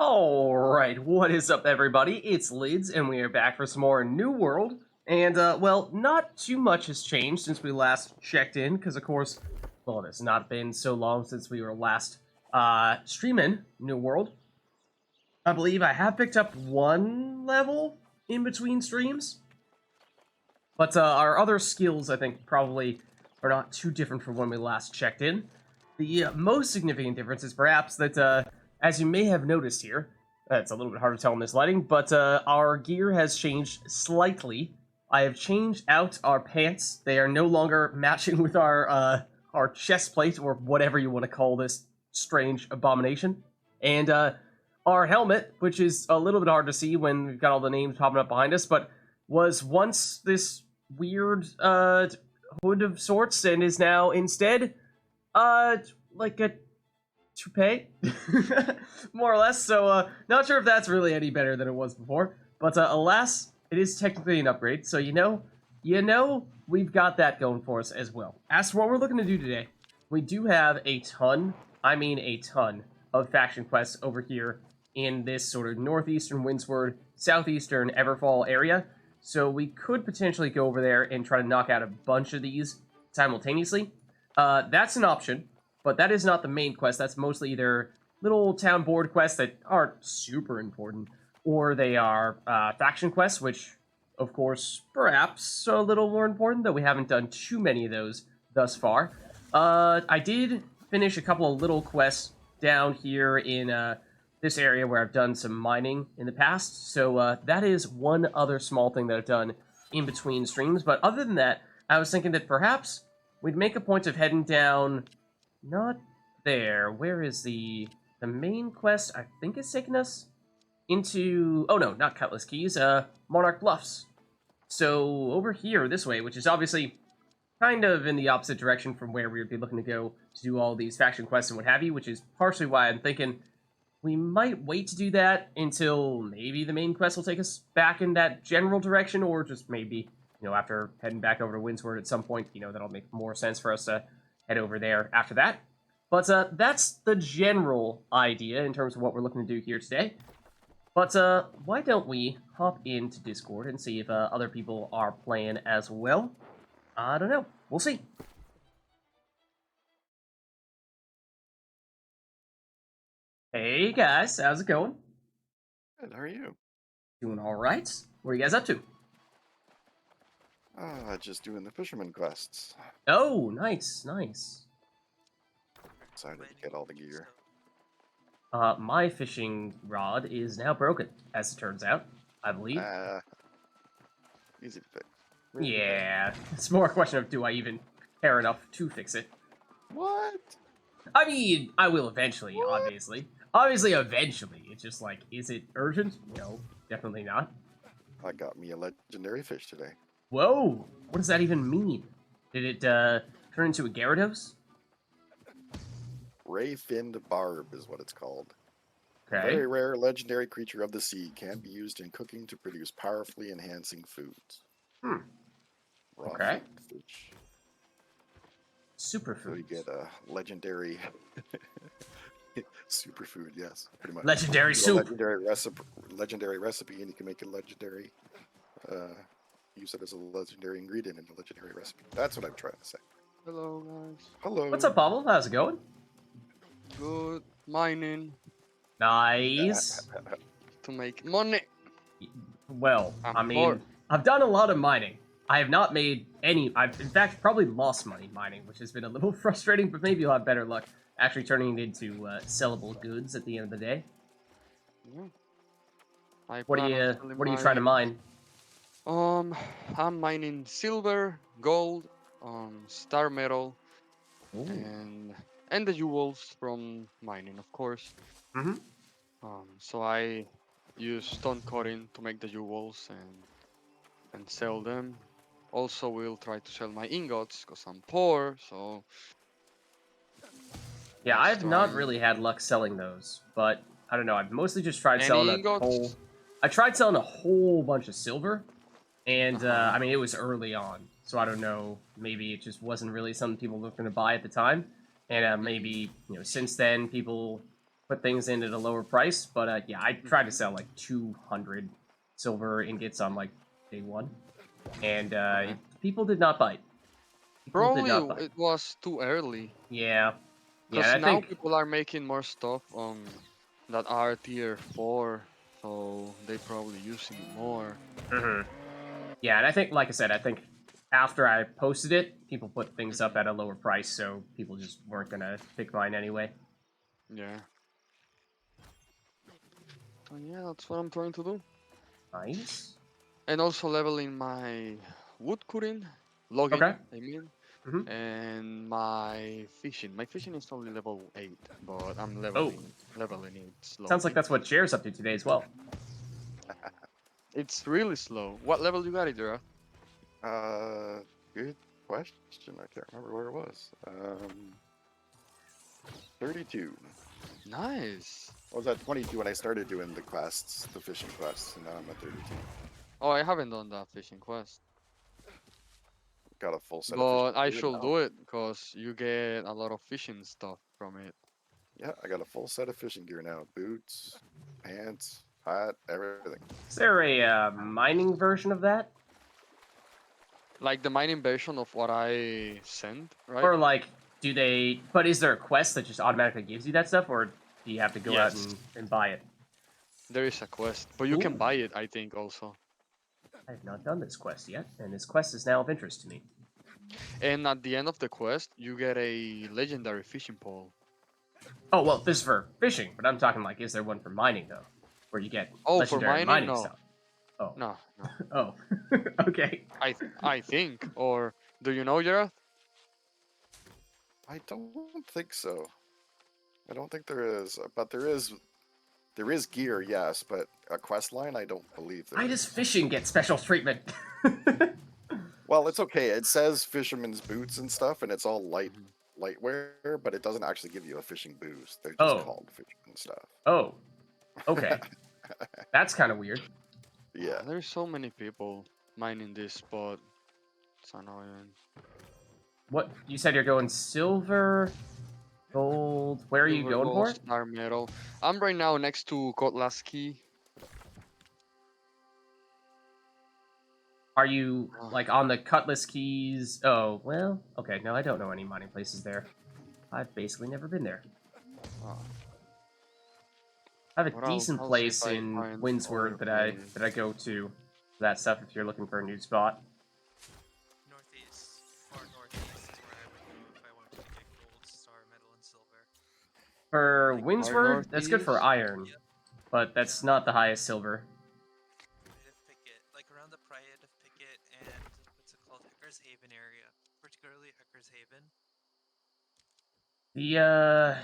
Alright, what is up everybody? It's Lids, and we are back for some more New World. And, well, not too much has changed since we last checked in, because of course, well, it has not been so long since we were last, streaming New World. I believe I have picked up one level in between streams. But, our other skills, I think, probably are not too different from when we last checked in. The most significant difference is perhaps that, as you may have noticed here, it's a little bit hard to tell in this lighting, but our gear has changed slightly. I have changed out our pants. They are no longer matching with our chest plate, or whatever you want to call this strange abomination. And our helmet, which is a little bit hard to see when we've got all the names popping up behind us, but was once this weird hood of sorts, and is now instead like a toupee, more or less. So, not sure if that's really any better than it was before. But alas, it is technically an upgrade. So you know, we've got that going for us as well. As for what we're looking to do today, we do have a ton, I mean a ton, of faction quests over here in this sort of northeastern Windsward, southeastern Everfall area. So we could potentially go over there and try to knock out a bunch of these simultaneously. That's an option. But that is not the main quest. That's mostly either little town board quests that aren't super important, or they are faction quests, which, of course, perhaps are a little more important, though we haven't done too many of those thus far. I did finish a couple of little quests down here in this area where I've done some mining in the past, so that is one other small thing that I've done in between streams. But other than that, I was thinking that perhaps we'd make a point of heading down. Not there. Where is the main quest? I think it's taking us into... Oh no, not Cutlass Keys. Monarch Bluffs. So over here, this way, which is obviously kind of in the opposite direction from where we would be looking to go to do all these faction quests and what have you, which is partially why I'm thinking we might wait to do that until maybe the main quest will take us back in that general direction, or just maybe, after heading back over to Windsward at some point, that'll make more sense for us to head over there after that. But that's the general idea in terms of what we're looking to do here today. But why don't we hop into Discord and see if other people are playing as well? I don't know. We'll see. Hey guys, how's it going? Good, how are you? Doing alright. What are you guys up to? Just doing the fisherman quests. Oh, nice, nice. Excited to get all the gear. My fishing rod is now broken, as it turns out, I believe. Easy to fix. Really yeah, it's more a question of do I even care enough to fix it. What? I mean, I will eventually, What? obviously. Obviously, eventually. It's just like, is it urgent? No, definitely not. I got me a legendary fish today. Whoa! What does that even mean? Did it, turn into a Gyarados? Ray-finned barb is what it's called. Okay. Very rare legendary creature of the sea. Can be used in cooking to produce powerfully enhancing foods. Hmm. Raw Okay. fish. Superfood. So you get a legendary superfood, yes, pretty much. Legendary You get a soup. legendary recipe, and you can make a legendary, use it as a legendary ingredient in a legendary recipe. That's what I'm trying to say. Hello guys. Hello. What's up, Pavel? How's it going? Good mining Nice. to make money. Well, I'm I mean, bored. I've done a lot of mining. I have not made any... I've, in fact, probably lost money mining, which has been a little frustrating, but maybe you'll have better luck actually turning it into sellable goods at the end of the day. Yeah. I What are plan on you selling What are you trying to mine? I'm mining silver, gold, star metal, Ooh. and the jewels from mining, of course. Mm-hmm. So I use stone cutting to make the jewels and sell them. Also, we'll try to sell my ingots because I'm poor. So Yeah, let's I've not try. really had luck selling those, but I don't know. I've mostly just tried Any selling a ingots? whole... I tried selling a whole bunch of silver, and I mean, it was early on, so I don't know. Maybe it just wasn't really something people were going to buy at the time, and maybe since then people put things in at a lower price. But yeah, I tried to sell like 200 silver ingots on like day one, and people did not bite. People did Probably not bite. it was too early. Yeah, yeah. Because And I now think people are making more stuff that are tier 4, so they probably using it more. mhm. Yeah, and I think, like I said, I think after I posted it, people put things up at a lower price, so people just weren't gonna pick mine anyway. Yeah. So yeah, that's what I'm trying to do. Nice. And also leveling my wood cutting, logging, Okay. I mean, Hmm. and my fishing. My fishing is only level 8, but I'm Oh, leveling it sounds like slowly. that's what Chair's up to today as well. It's really slow. What level you got it, Dura? Uh, good question. I can't remember where it was. 32. Nice. I was at 22 when I started doing the quests, the fishing quests, and now I'm at 32. Oh, I haven't done that fishing quest. Got a full set of fishing But I gear should now. do it because you get a lot of fishing stuff from it. Yeah, I got a full set of fishing gear now. Boots, pants, hat, everything. Is there a mining version of that? Like the mining version of what I sent, right? Or like, do they? But is there a quest that just automatically gives you that stuff, or do you have to go out Yes, and buy it? there is a quest, but you can Ooh, buy it, I think, also. I have not done this quest yet, and this quest is now of interest to me. And at the end of the quest, you get a legendary fishing pole. Oh well, this is for fishing, but I'm talking like, is there one for mining though, where you get Oh, for legendary mining? mining No, stuff? Oh, no, no. oh, okay. I think. Or do you know, Jareth? I don't think so. I don't think there is, but there is gear, yes, but a quest line, I don't believe there Why does is. fishing get special treatment? Well, it's okay. It says fisherman's boots and stuff, and it's all Mhm. lightwear, but it doesn't actually give you a fishing boost. They're just Oh, called fisherman stuff. oh, okay. That's kind of weird. Yeah. There's so many people mining this spot. It's annoying. What you said you're going silver, gold. Where are you Silver, going gold, for? star, metal. I'm right now next to Kotlaski. Are you Ah, like on the Cutlass Keys? Oh, well, okay. No, I don't know any mining places there. I've basically never been there. ah. I have a What else? decent I'll see if place I in find Windsward other that place. I go to for that stuff if you're looking for a new spot. Northeast, far northeast is where I would go if I wanted to get gold, star, metal, and silver. For Like Far Windsward, that's good for northeast? iron, Yep, but that's not the highest silver. Pride of Picket, like around the Pride of Picket and what's it called, Hecker's Haven area, particularly Hecker's Haven. The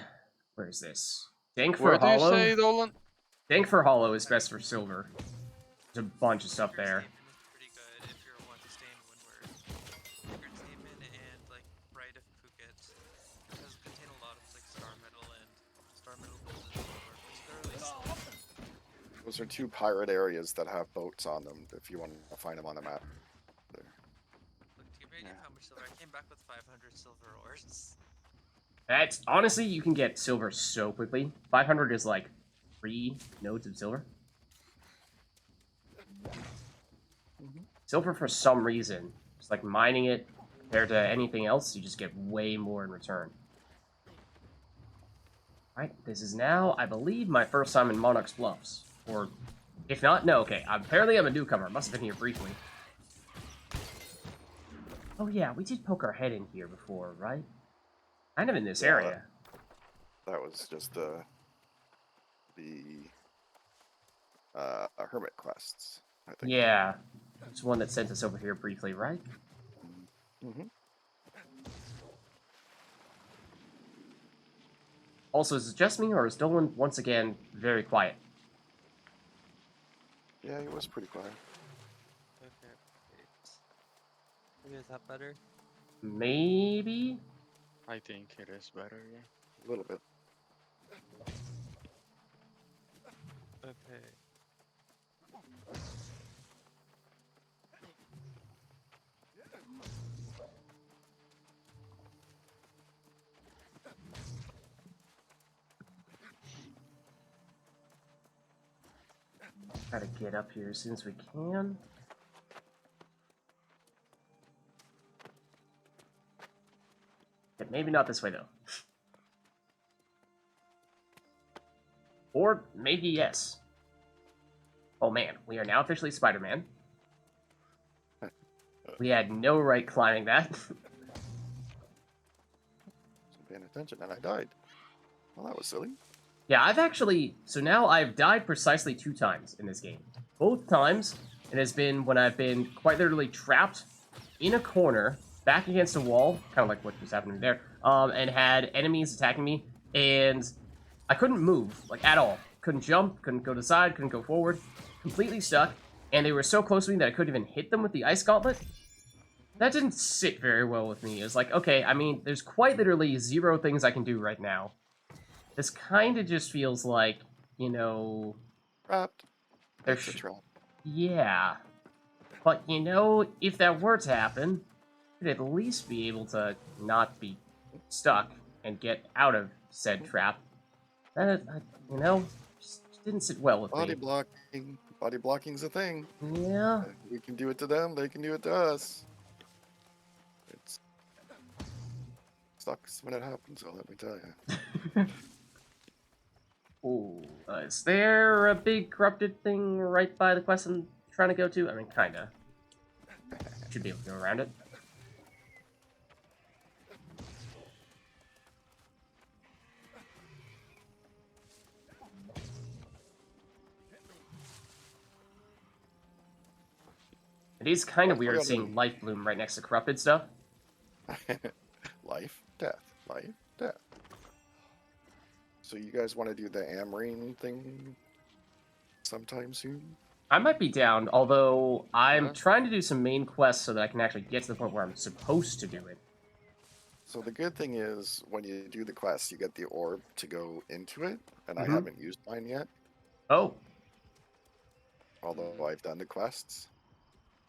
where is this? Where Dankfur do you Hollow. say, Dolan? Dankfur Hollow is best for silver. There's a bunch of stuff Hecker's there. Haven is pretty good if you want to stay in Windward. Hecker's Haven and like Pride of Phuket does contain a lot of like star metal gold and silver, particularly silver. Those are two pirate areas that have boats on them if you want to find them on the map. There. Look, to give you an idea of how much silver I came back with 500 silver ores. That's honestly, you can get silver so quickly. 500 is like 3 nodes of silver. Silver, for some reason, just like mining it compared to anything else, you just get way more in return. Alright, this is now, I believe, my first time in Monarch's Bluffs. Or, if not, no, okay. Apparently I'm a newcomer. Must have been here briefly. Oh yeah, we did poke our head in here before, right? Kind of in this Yeah, area. That was just the hermit quests, I think. Yeah. It's one that sent us over here briefly, right? Mm-hmm. Also, is it just me, or is Dolan once again very quiet? Yeah, it was pretty quiet. Okay, wait. Maybe is that better? Maybe? I think it is better, yeah. A little bit. Okay. Try to get up here as soon as we can. Okay, maybe not this way, though. Or maybe yes. Oh man, we are now officially Spider-Man. We had no right climbing that. Wasn't paying attention, and I died. Well, that was silly. Yeah, I've actually... So now I've died precisely 2 times in this game. Both times, it has been when I've been quite literally trapped in a corner, back against a wall, kind of like what was happening there, and had enemies attacking me, and I couldn't move, like, at all. Couldn't jump, couldn't go to the side, couldn't go forward. Completely stuck, and they were so close to me that I couldn't even hit them with the ice gauntlet. That didn't sit very well with me. It was like, okay, I mean, there's quite literally 0 things I can do right now. This kind of just feels like, you know... Trapped. There's... It's a trap. Yeah. But, you know, if that were to happen, I'd at least be able to not be stuck and get out of said trap. That, you know, just didn't sit well with Body me. blocking. Body blocking's a thing. Yeah. We can do it to them, they can do it to us. It's sucks when it happens, so let me tell you. Ooh, is there a big corrupted thing right by the quest I'm trying to go to? I mean, kinda. Should be able to go around it. It is kind of Well, I weird gotta- seeing life bloom right next to corrupted stuff. Life, death, life, death. So you guys want to do the Amrine thing sometime soon? I might be down, although I'm Yeah. trying to do some main quests so that I can actually get to the point where I'm supposed to do it. So the good thing is, when you do the quest, you get the orb to go into it, and Mhm. I haven't used mine yet, Oh, although I've done the quests.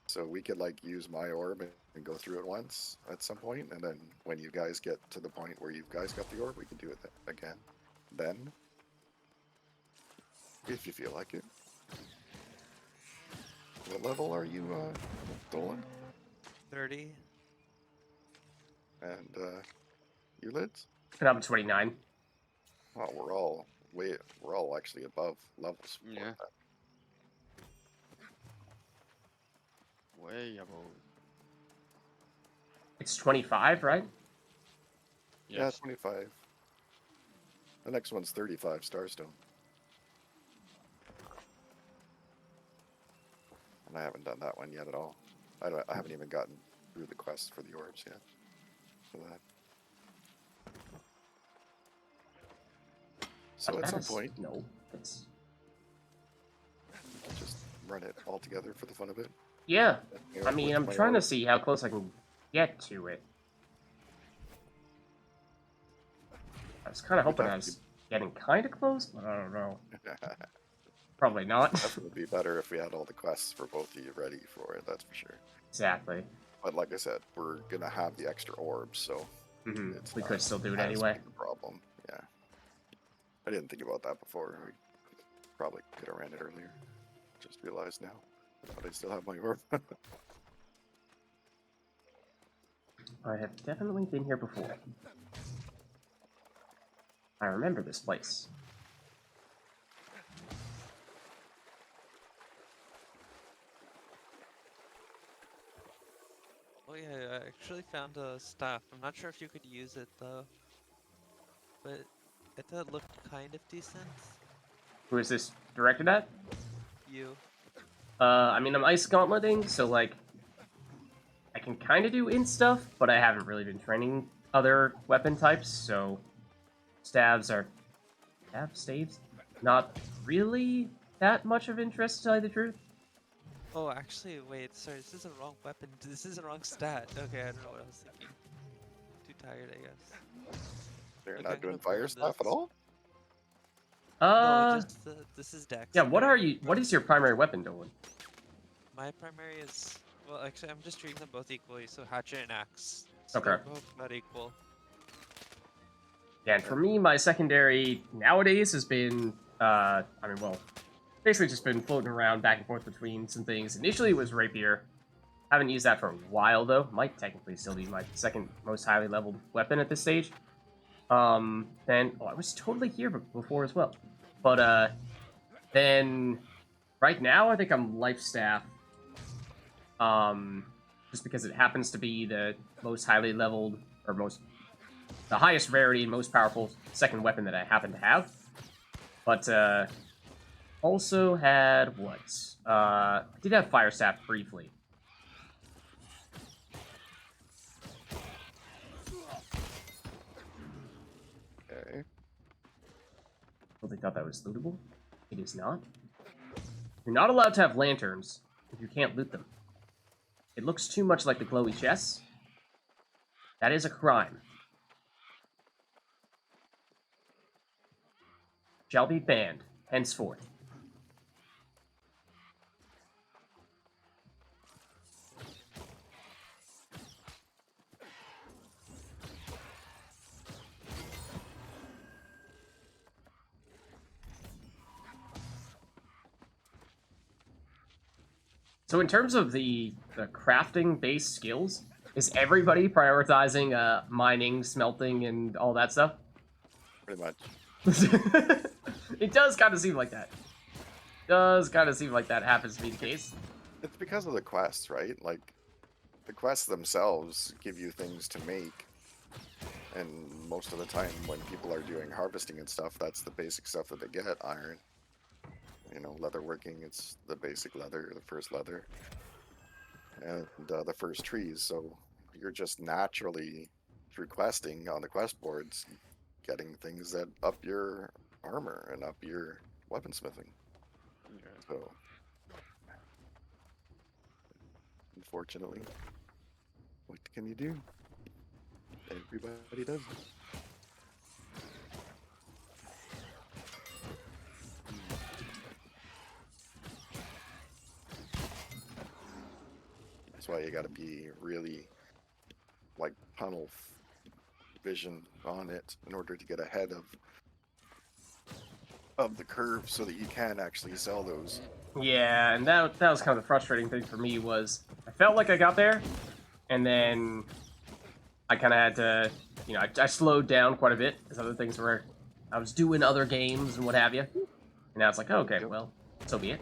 So we could like use my orb and go through it once at some point, and then when you guys get to the point where you guys got the orb, we can do it again. Then, if you feel like it. What level are you, Dolan? 30. And you, Lids? and I'm 29. Well, we're all actually above levels. For Yeah. that. Way above. It's 25, right? Yeah, Yes. 25. The next one's 35 Starstone. And I haven't done that one yet at all. I haven't even gotten through the quest for the orbs yet. For that. So at some point, No, it's... we can just run it all together for the fun of it. Yeah, You I know, mean, with I'm my trying to orb. see how close I can get to it. I was kind of hoping I was getting kind of close, but I don't know. Probably not. That would be better if we had all the quests for both of you ready for it, that's for sure. Exactly. But like I said, we're gonna have the extra orbs, so Hmm. it's We not could still do it as anyway. big a problem. Yeah. I didn't think about that before. We probably could have ran it earlier. Just realized now. But I still have my orb. I have definitely been here before. I remember this place. Oh yeah, I actually found a staff. I'm not sure if you could use it though. But I thought it looked kind of decent. Who is this directed at? You. I mean, I'm ice gauntleting, so, like, I can kind of do int stuff, but I haven't really been training other weapon types, so staves, staves? Not really that much of interest, to tell you the truth. Oh, actually, wait. Sorry, this is a wrong weapon. This is a wrong stat. Okay, I don't know what I was thinking. Too tired, I guess. They're Okay, not I'm doing gonna fire burn stuff at this. all? No, just this is Dex. Yeah, what I are already you, what broke- is your primary weapon, Dolan? My primary is well, actually, I'm just treating them both equally. So hatchet and axe. Okay. They're both about equal. Yeah, and for me, my secondary nowadays has been, I mean, well, basically just been floating around back and forth between some things. Initially, it was rapier. Haven't used that for a while though. Might technically still be my second most highly leveled weapon at this stage. Then I was totally here before as well. But then right now I think I'm life staff. Just because it happens to be the most highly leveled or the highest rarity and most powerful second weapon that I happen to have. But also had what? I did have fire staff briefly. Okay. Well, they thought that was lootable. It is not. You're not allowed to have lanterns if you can't loot them. It looks too much like the glowy chests. That is a crime. Shall be banned henceforth. So in terms of the crafting-based skills, is everybody prioritizing mining, smelting, and all that stuff? Pretty much. It does kind of seem like that. Does kind of seem like that happens to be the case. It's because of the quests, right? Like, the quests themselves give you things to make. And most of the time when people are doing harvesting and stuff, that's the basic stuff that they get. Iron. You know, leather working, it's the basic leather, the first leather. And the first trees, so you're just naturally, through questing on the quest boards, getting things that up your armor and up your weaponsmithing. Yeah. So, unfortunately, what can you do? Everybody does it. That's why you gotta be really, like, tunnel vision on it in order to get ahead of the curve so that you can actually sell those. Yeah, and that was kind of the frustrating thing for me was I felt like I got there, and then I kind of had to, you know, I slowed down quite a bit as other things were, I was doing other games and what have you. And now it's like, okay, well, so be it.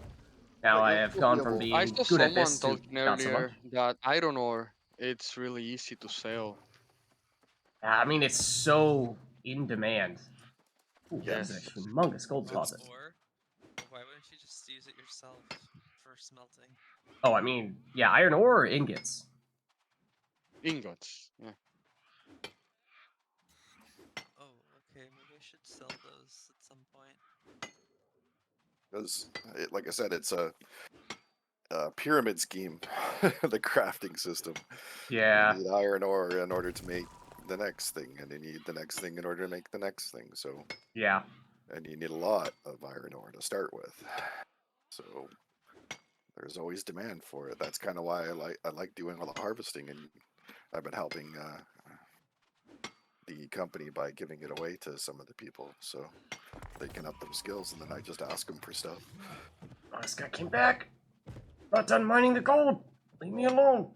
Now I have gone from being I saw good at someone this to talking not so much. earlier that iron ore, it's really easy to sell. I mean, it's so in demand. Ooh, Yes. that's a humongous gold deposit. Or why wouldn't you just use it yourself for smelting? Oh, I mean, yeah, iron ore or ingots? Ingots. Yeah. Oh, okay, maybe I should sell those at some point. Because, like I said, it's a pyramid scheme, the crafting system. Yeah. You need iron ore in order to make the next thing, and you need the next thing in order to make the next thing. So, Yeah. and you need a lot of iron ore to start with. So there's always demand for it. That's kind of why I like doing all the harvesting, and I've been helping the company by giving it away to some of the people, so they can up their skills, and then I just ask them for stuff. Oh, this guy came back. Not done mining the gold. Leave me alone.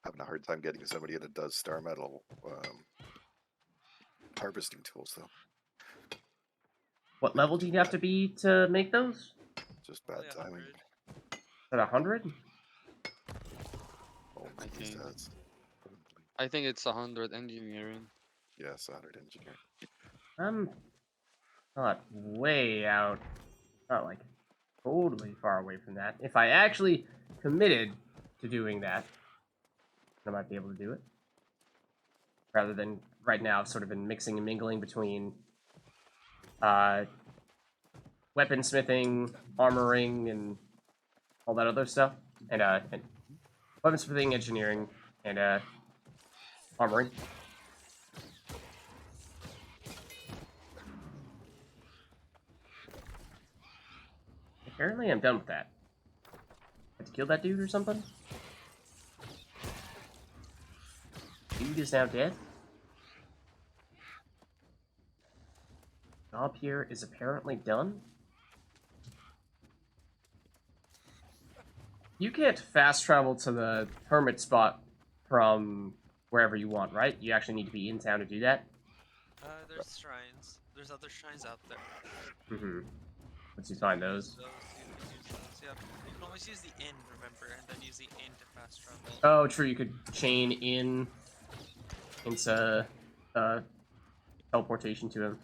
Having a hard time getting somebody that does star metal harvesting tools, though. What level do you have to be to make those? Just bad Probably timing. 100. At 100? Oh, I these think- stats. I think it's 100 engineering. Yes, 100 engineer. I'm not way out. Not like totally far away from that. If I actually committed to doing that, I might be able to do it. Rather than right now, I've sort of been mixing and mingling between weaponsmithing, armoring, and all that other stuff, and weaponsmithing, engineering, and armoring. Apparently, I'm done with that. Had to kill that dude or something? Dude is now dead? Job here is apparently done. You can't fast travel to the hermit spot from wherever you want, right? You actually need to be in town to do that. There's shrines. There's other shrines out there. Mm-hmm. Once you find those. You can use those. Yeah. You can always use the inn, remember, and then use the inn to fast travel. Oh, true. You could chain into teleportation to him.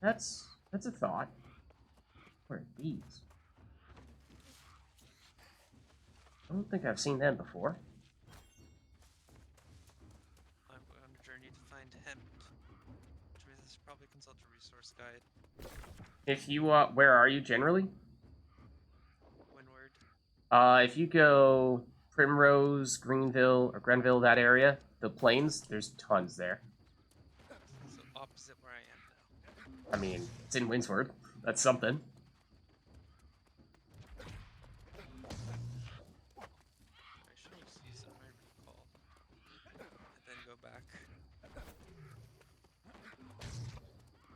That's a thought. What are these? I don't think I've seen them before. I'm on a journey to find hemp, which means I should probably consult a resource guide. If you where are you generally? Windward. If you go Primrose, Greenville, or Grenville, that area, the plains, there's tons there. So opposite where I am now. I mean, it's in Windsward. That's something. I should just use my recall. And then go back.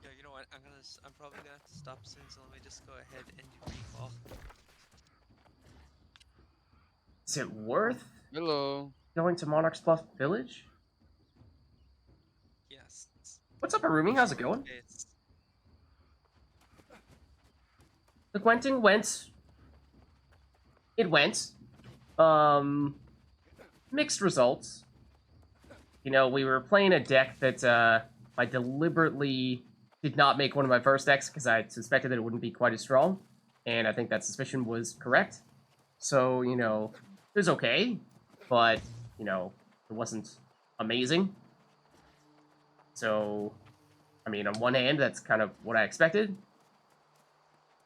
Yeah, you know what? I'm probably gonna have to stop soon, so let me just go ahead and do recall. Is it worth Hello. going to Monarch's Bluff Village? Yes. What's up, Arumi? How's it going? It's The Gwenting went. It went. Mixed results. You know, we were playing a deck that I deliberately did not make one of my first decks because I suspected that it wouldn't be quite as strong, and I think that suspicion was correct. So, you know, it was okay, but, you know, it wasn't amazing. So, I mean, on one hand, that's kind of what I expected.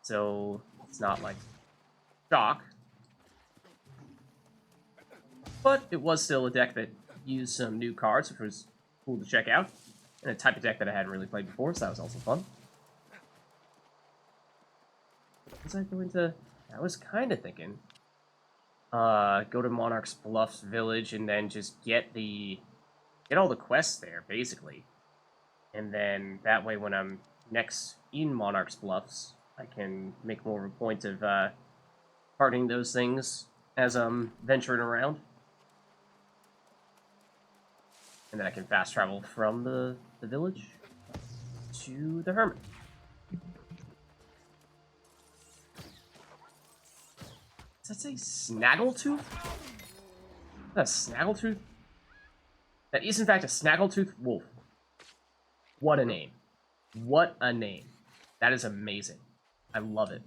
So, it's not like shock. But it was still a deck that used some new cards, which was cool to check out. And a type of deck that I hadn't really played before, so that was also fun. Was I going to... I was kind of thinking... go to Monarch's Bluffs Village and then just get all the quests there, basically. And then that way when I'm next in Monarch's Bluffs, I can make more of a point of parting those things as I'm venturing around. And then I can fast travel from the village to the hermit. Does that say Snaggletooth? Is that a Snaggletooth? That is in fact a Snaggletooth wolf. What a name. What a name. That is amazing. I love it.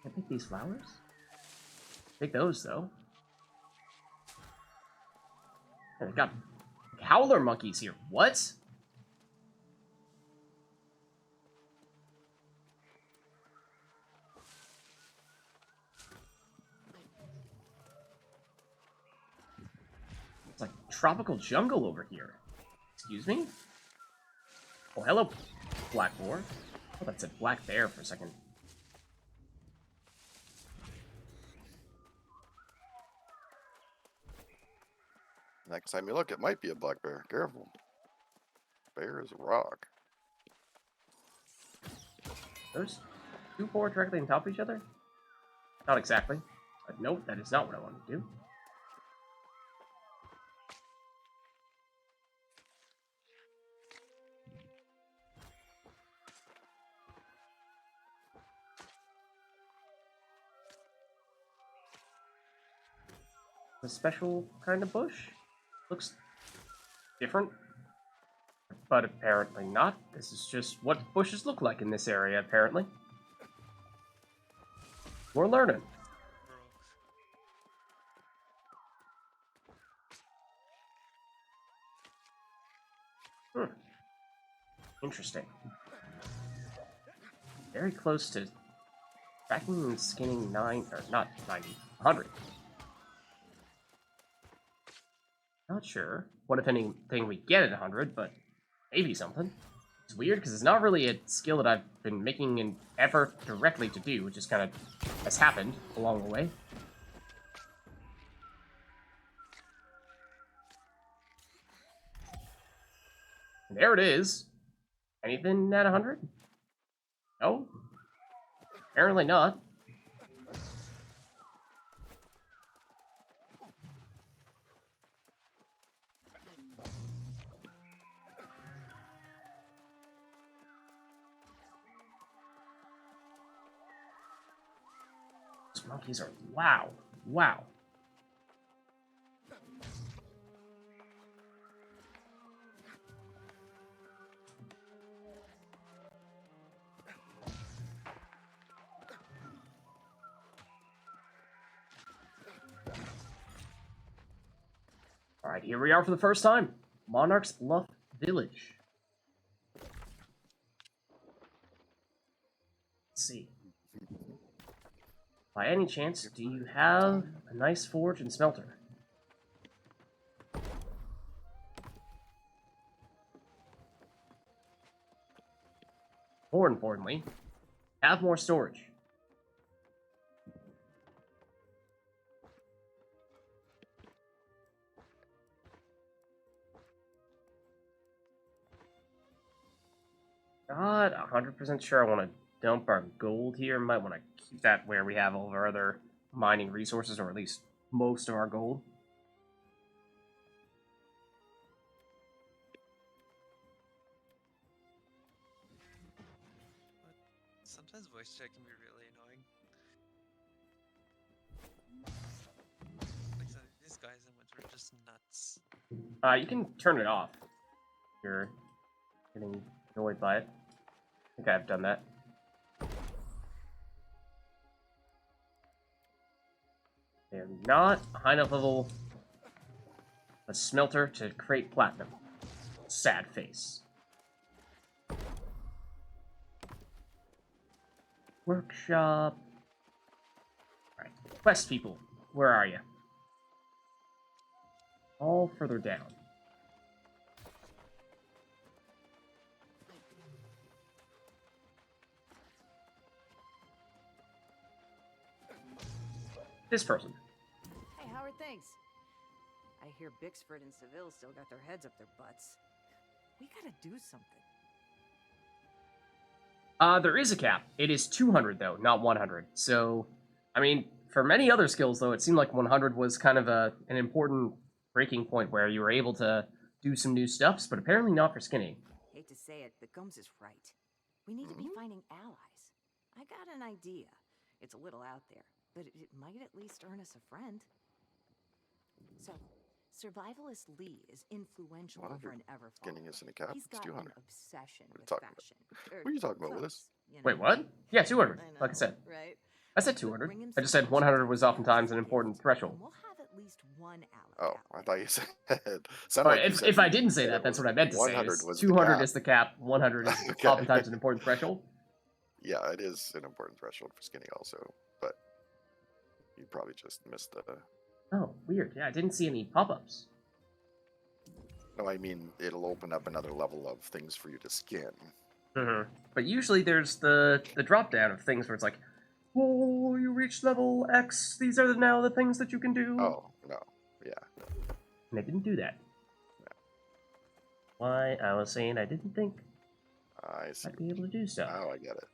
Can I pick these flowers? Pick those, though. And I got howler monkeys here. What? It's like tropical jungle over here. Excuse me? Oh, hello, Black Boar. Oh, that said Black Bear for a second. Next time you look, it might be a black bear. Careful. Bear is a rock. Those two boar directly on top of each other? Not exactly. But nope, that is not what I wanted to do. A special kind of bush. Looks different, but apparently not. This is just what bushes look like in this area, apparently. We're learning. Interesting. Very close to tracking and skinning 9, or not 90, 100. Not sure what, if anything, we get at 100, but maybe something. It's weird because it's not really a skill that I've been making an effort directly to do, it just kind of has happened along the way. There it is. Anything at 100? No? Apparently not. Those monkeys are... Wow. Wow. Alright, here we are for the first time. Monarch's Bluff Village. Let's see. By any chance, do you have a nice forge and smelter? More importantly, have more storage. Not 100% sure I want to dump our gold here. Might want to keep that where we have all of our other mining resources, or at least most of our gold. Sometimes voice chat can be really annoying. Like these guys in Winter are just nuts. You can turn it off if you're getting annoyed by it. I think I've done that. They're not high enough level a smelter to create platinum. Sad face. Workshop. Alright, quest people, where are you? All further down. This person. Hey, how are things? I hear Bixford and Seville still got their heads up their butts. We gotta do something. There is a cap. It is 200, though, not 100. So, I mean, for many other skills, though, it seemed like 100 was kind of an important breaking point where you were able to do some new stuffs, but apparently not for skinning. Hate to say it, but Gums is right. We need to be finding allies. I got an idea. It's a little out there, but it might at least earn us a friend. So, Survivalist Lee is influential over an Everfall. Skinning isn't a cap. He's It's got 200. an obsession What are you with talking about? fashion. What are you talking about with clothes, this? you know. Wait, what? Yeah, 200, I like I said. right? I said 200. I just said 100 was oftentimes an important threshold. We'll have at least one ally. Oh, I thought you said. Alright, if I didn't say that, that's what I meant to say. 100 Is was the 200 cap. is the cap, 100 is Okay. oftentimes an important threshold. Yeah, it is an important threshold for skinning also, but you probably just missed the... Oh, weird. Yeah, I didn't see any pop-ups. No, I mean, it'll open up another level of things for you to skin. Mm-hmm. But usually there's the drop down of things where it's like, oh, you reached level X. These are now the things that you can do. Oh, no. Yeah. And I didn't do that. Why? I was saying I didn't think I see. I'd be able to do so. Now I get it.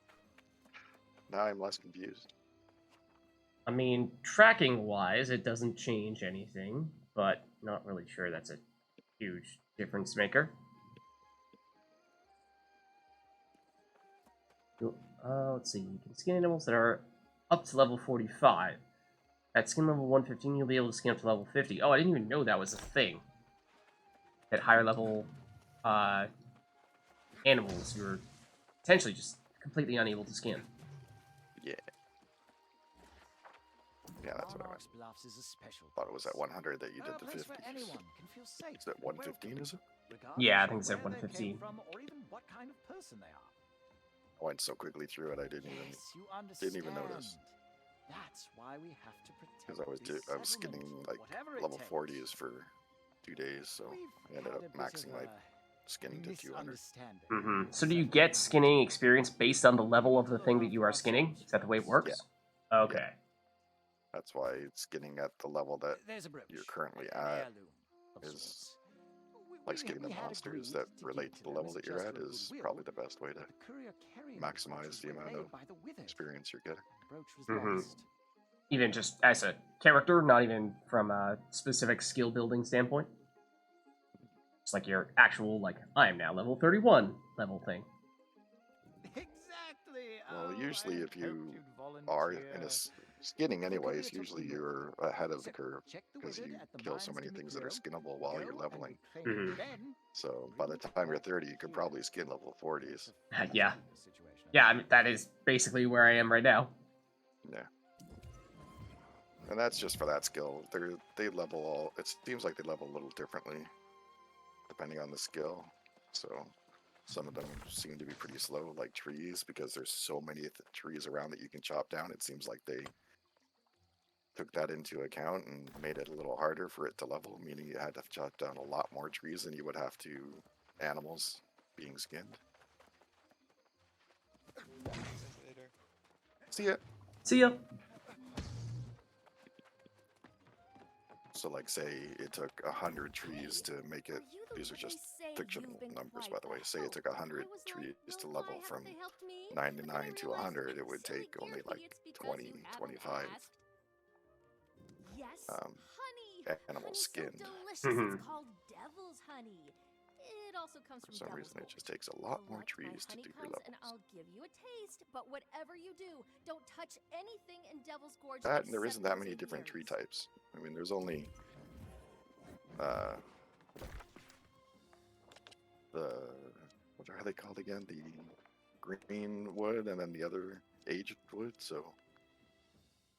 Now I'm less confused. I mean, tracking-wise, it doesn't change anything, but not really sure that's a huge difference maker. Let's see. You can skin animals that are up to level 45. At skin level 115, you'll be able to skin up to level 50. Oh, I didn't even know that was a thing. At higher level animals, you're potentially just completely unable to skin. Yeah. Yeah, that's what I meant. Bluffs is a special Thought it was at place. 100 that you did the A place 50. where anyone can feel safe Is that or 115, is it? regardless Yeah, I of think it's at where they 115. came from or even what kind of person they are. I went so quickly through it, I didn't Yes, you understand. even notice. That's why we have to protect Because I was these I was skinning settlements, like whatever it level takes. 40 is for 2 days, so We've I ended had up a bit maxing of my a skinning to 200. misunderstanding. Mm-hmm. So do you get skinning experience based on the level of the thing that you are skinning? Is that the way it works? Okay. That's why skinning at the level that There's a brooch. you're currently an at heirloom of is sorts. like skinning the monsters that relate to the level that you're at is probably the best way to maximize the amount of experience you're getting. Mhm. Even just as a character, not even from a specific skill building standpoint. It's like your actual, like, I am now level 31 level thing. Exactly. Well, Oh, usually I if had you hoped you'd are in volunteer. a skinning The courier anyways, took usually me you're ahead of the Except curve check the because you wizard at the kill so mines many to things that are Mikiro, skinnable while go you're and leveling. reclaim Mhm. it then. So by the time you're 30, you could probably skin level 40s. Yeah. Yeah, I mean, that is basically where I am right now. Yeah. And that's just for that skill. They level all. It seems like they level a little differently depending on the skill. So some of them seem to be pretty slow, like trees, because there's so many trees around that you can chop down. It seems like they took that into account and made it a little harder for it to level, meaning you had to chop down a lot more trees than you would have to animals being skinned. Later. See ya. See ya. So, like, say it took 100 trees to make it. These are just fictional numbers, by the way. Say it took 100 trees to level from 99 to 100. It would take only like 20, 25 Yes, um, honey. animals Honey's skinned. so delicious. Mhm. It's called devil's honey. It also comes For from some devil's reason, it gorge. just takes a lot more Collect my trees to do your honeycombs and levels. I'll give you a taste. But whatever you do, don't touch anything in Devil's Gorge. That and there except isn't that those many different tree apiaries. types. I mean, there's only uh, the what are they called again? The green wood and then the other aged wood. So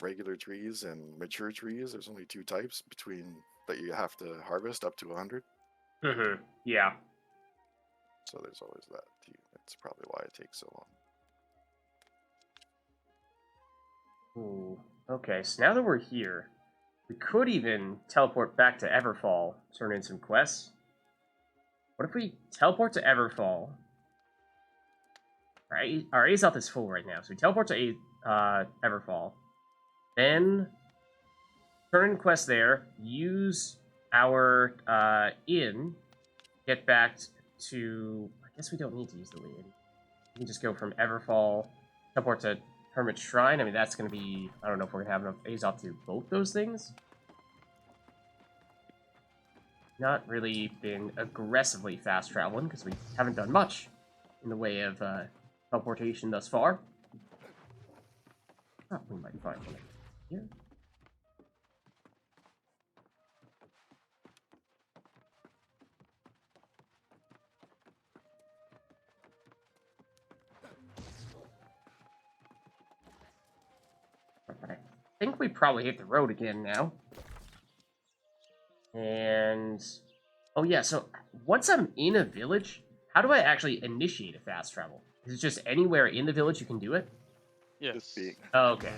regular trees and mature trees. There's only two types between that you have to harvest up to 100. Yeah. So there's always that too. That's probably why it takes so long. Ooh. Okay, so now that we're here, we could even teleport back to Everfall, turn in some quests. What if we teleport to Everfall? Our Azoth is full right now, so we teleport to Everfall. Then turn in quests there, use our inn, get back to... I guess we don't need to use the inn. We can just go from Everfall, teleport to Hermit Shrine. I mean, that's going to be... I don't know if we're going to have enough Azoth to do both those things. Not really been aggressively fast traveling, because we haven't done much in the way of teleportation thus far. Oh, we might find one here. But I think we probably hit the road again now. And... oh yeah, so once I'm in a village, how do I actually initiate a fast travel? Is it just anywhere in the village you can do it? Yes. Oh, okay.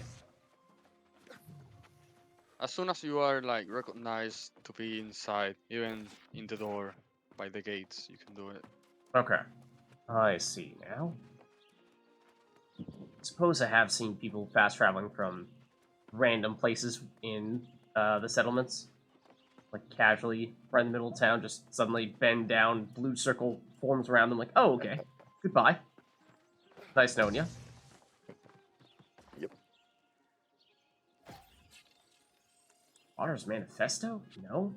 As soon as you are like recognized to be inside, even in the door by the gates, you can do it. Okay. I see now. Suppose I have seen people fast traveling from random places in the settlements. Like casually, right in the middle of town, just suddenly bend down, blue circle forms around them, like, oh, okay. Goodbye. Nice knowing you. Yep. Otter's Manifesto? No?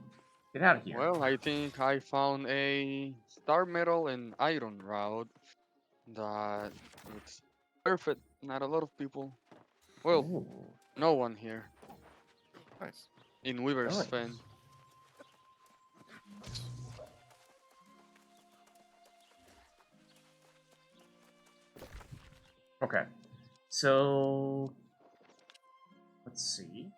Get out of here. Well, I think I found a star metal and iron route that it's perfect. Not a lot of people. Well, Ooh, no one here Nice. in Weaver's nice. Fen. Okay. So... let's see.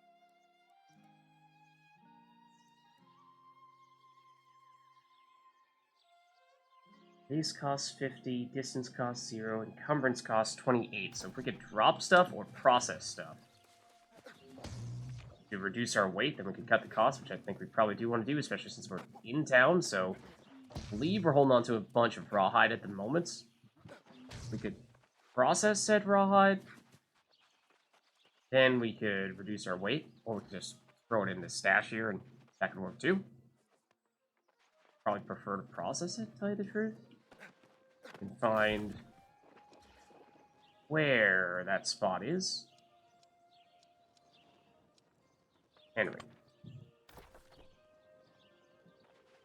Base costs 50, distance costs 0, encumbrance costs 28. So if we could drop stuff or process stuff to reduce our weight, then we could cut the cost, which I think we probably do want to do, especially since we're in town. So I believe we're holding on to a bunch of rawhide at the moment. We could process said rawhide. Then we could reduce our weight, or we could just throw it in the stash here, and that could work too. probably prefer to process it, to tell you the truth. And find where that spot is. Anyway.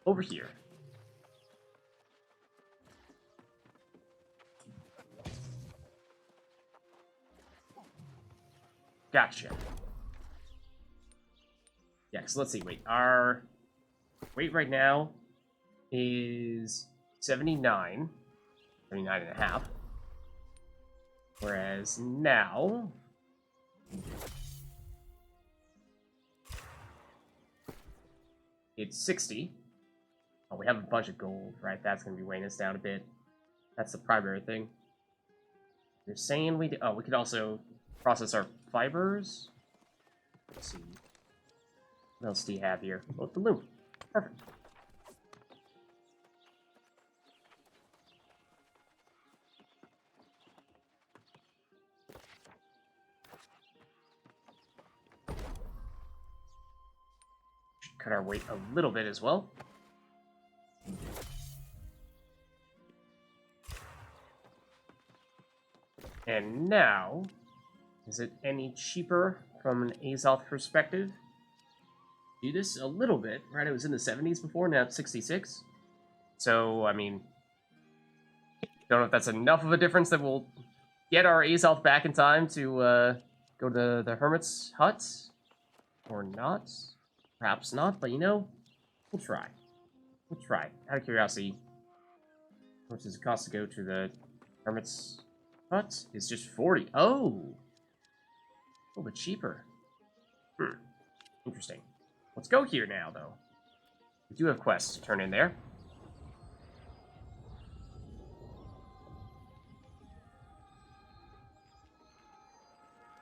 Over here. Gotcha. Yeah, so let's see, wait, our weight right now is 79, 79 and a half. Whereas now, it's 60. Oh, we have a bunch of gold, right? That's going to be weighing us down a bit. That's the primary thing. You're saying we... Oh, we could also process our fibers. Let's see. What else do you have here? Oh, the loom. Perfect. Should cut our weight a little bit as well. And now, is it any cheaper from an Azoth perspective? Do this a little bit, right? It was in the 70s before, now it's 66. So, I mean, don't know if that's enough of a difference that we'll get our Azoth back in time to go to the Hermit's hut, or not. Perhaps not, but you know, we'll try. We'll try. Out of curiosity, how much does it cost to go to the Hermit's hut? It's just 40. Oh! A little bit cheaper. Interesting. Let's go here now, though. We do have quests to turn in there.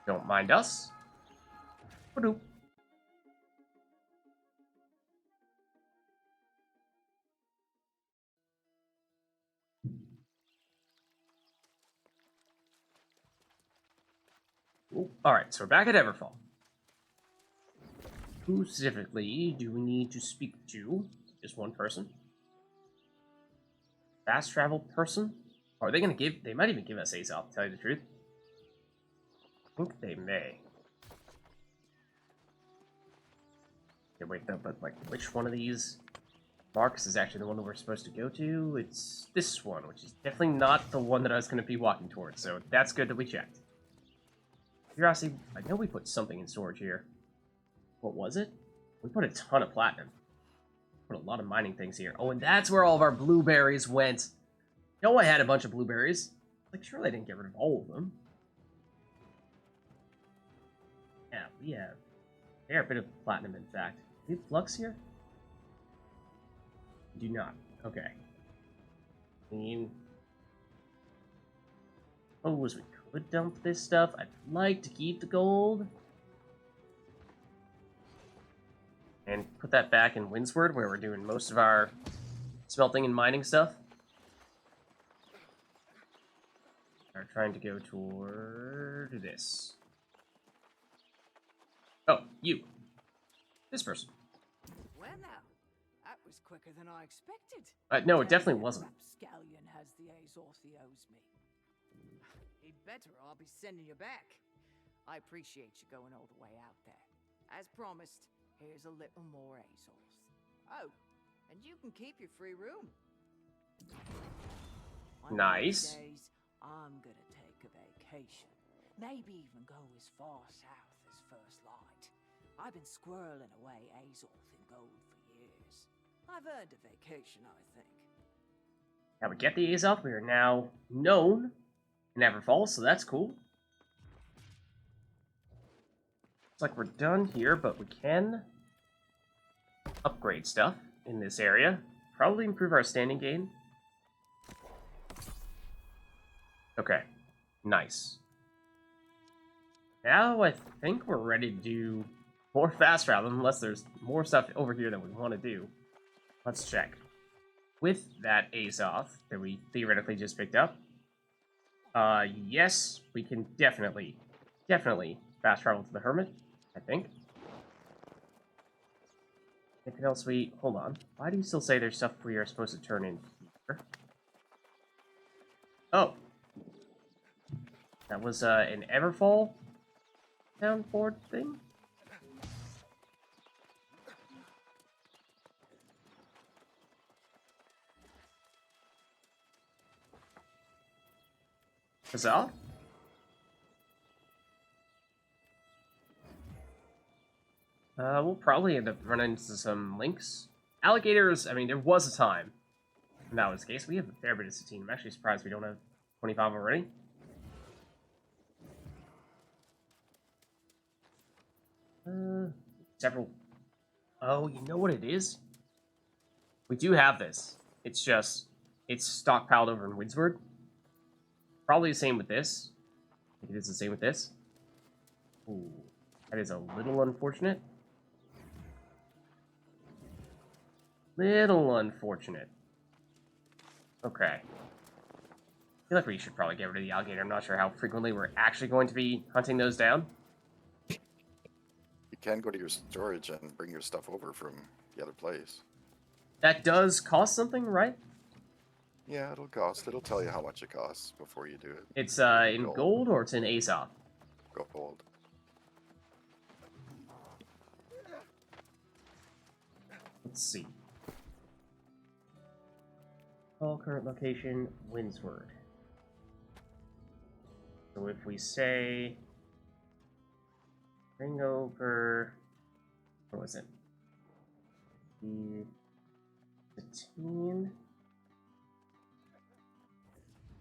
Don't mind us. Ba-doop. Alright, so we're back at Everfall. Who specifically do we need to speak to? Just one person? Fast travel person? Or are they gonna give... They might even give us Azoth, to tell you the truth. I think they may. Okay, wait, no, but, like, which one of these marks is actually the one that we're supposed to go to? It's this one, which is definitely not the one that I was gonna be walking towards, so that's good that we checked. Curiosity, I know we put something in storage here. What was it? We put a ton of platinum. Put a lot of mining things here. Oh, and that's where all of our blueberries went. No, I had a bunch of blueberries. Like, sure, they didn't get rid of all of them. Yeah, we have a fair bit of platinum, in fact. Do we have flux here? We do not. Okay. I mean... Oh, we could dump this stuff. I'd like to keep the gold. And put that back in Windsward, where we're doing most of our smelting and mining stuff. We're trying to go toward this. Oh, you. This person. Well now, that was quicker than I expected. No, it definitely wasn't. Rapscallion has the Azoth he owes me. He'd better I'll be sending you back. I appreciate you going all the way out there. As promised, here's a little more Azoth. Oh, and you can keep your free room. One of these Nice. days, I'm gonna take a vacation. Maybe even go as far south as First Light. I've been squirreling away Azoth in gold for years. I've earned a vacation, I think. Now we get the Azoth. We are now known in Everfall, so that's cool. Looks like we're done here, but we can upgrade stuff in this area. Probably improve our standing gain. Okay, nice. Now I think we're ready to do more fast travel, unless there's more stuff over here that we want to do. Let's check. With that Azoth that we theoretically just picked up, yes, we can definitely fast travel to the Hermit, I think. Anything else we... Hold on. Why do you still say there's stuff we are supposed to turn in here? Oh. That was an Everfall soundboard thing? Huzzah? We'll probably end up running into some links. Alligators, I mean, there was a time when that was the case. We have a fair bit of Satine. I'm actually surprised we don't have 25 already. Several... Oh, you know what it is? We do have this. It's just... It's stockpiled over in Widsward. Probably the same with this. I think it is the same with this. Ooh, that is a little unfortunate. Little unfortunate. Okay. I feel like we should probably get rid of the alligator. I'm not sure how frequently we're actually going to be hunting those down. You can go to your storage and bring your stuff over from the other place. That does cost something, right? Yeah, it'll cost. It'll tell you how much it costs before you do it. It's in gold or it's in Aesop? Gold. Let's see. All current location, Windsward. So if we say... Bring over... What was it? The... Satine...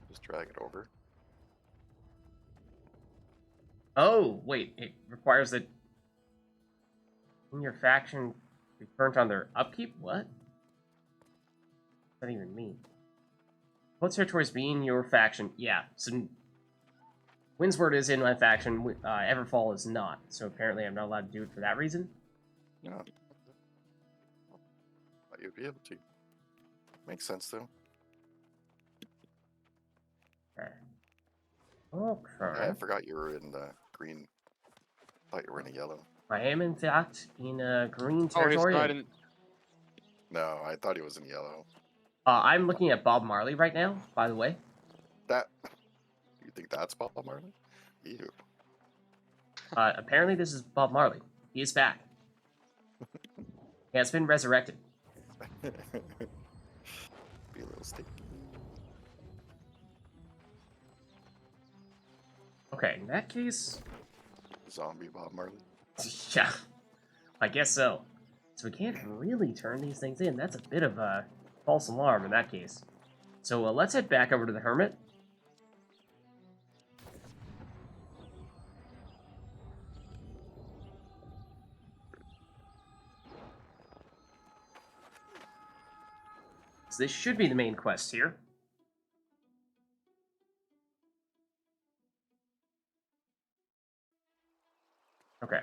Just drag it over. Oh, wait, it requires that in your faction be burnt on their upkeep? What? What does that even mean? What territories be in your faction? Yeah, so Windsward is in my faction, Everfall is not, so apparently I'm not allowed to do it for that reason. No. But you'd be able to. Makes sense, though. Okay. Yeah, I forgot you were in the green. Thought you were in a yellow. I am, in fact, in a green Oh, he's territory. not in. No, I thought he was in yellow. I'm looking at Bob Marley right now, by the way. That... You think that's Bob Marley? Ew. Apparently this is Bob Marley. He is back. He has been resurrected. Be a little sticky. Okay, in that case... Zombie Bob Marley. Yeah, I guess so. So we can't really turn these things in. That's a bit of a false alarm in that case. So let's head back over to the Hermit. So this should be the main quest here. Okay.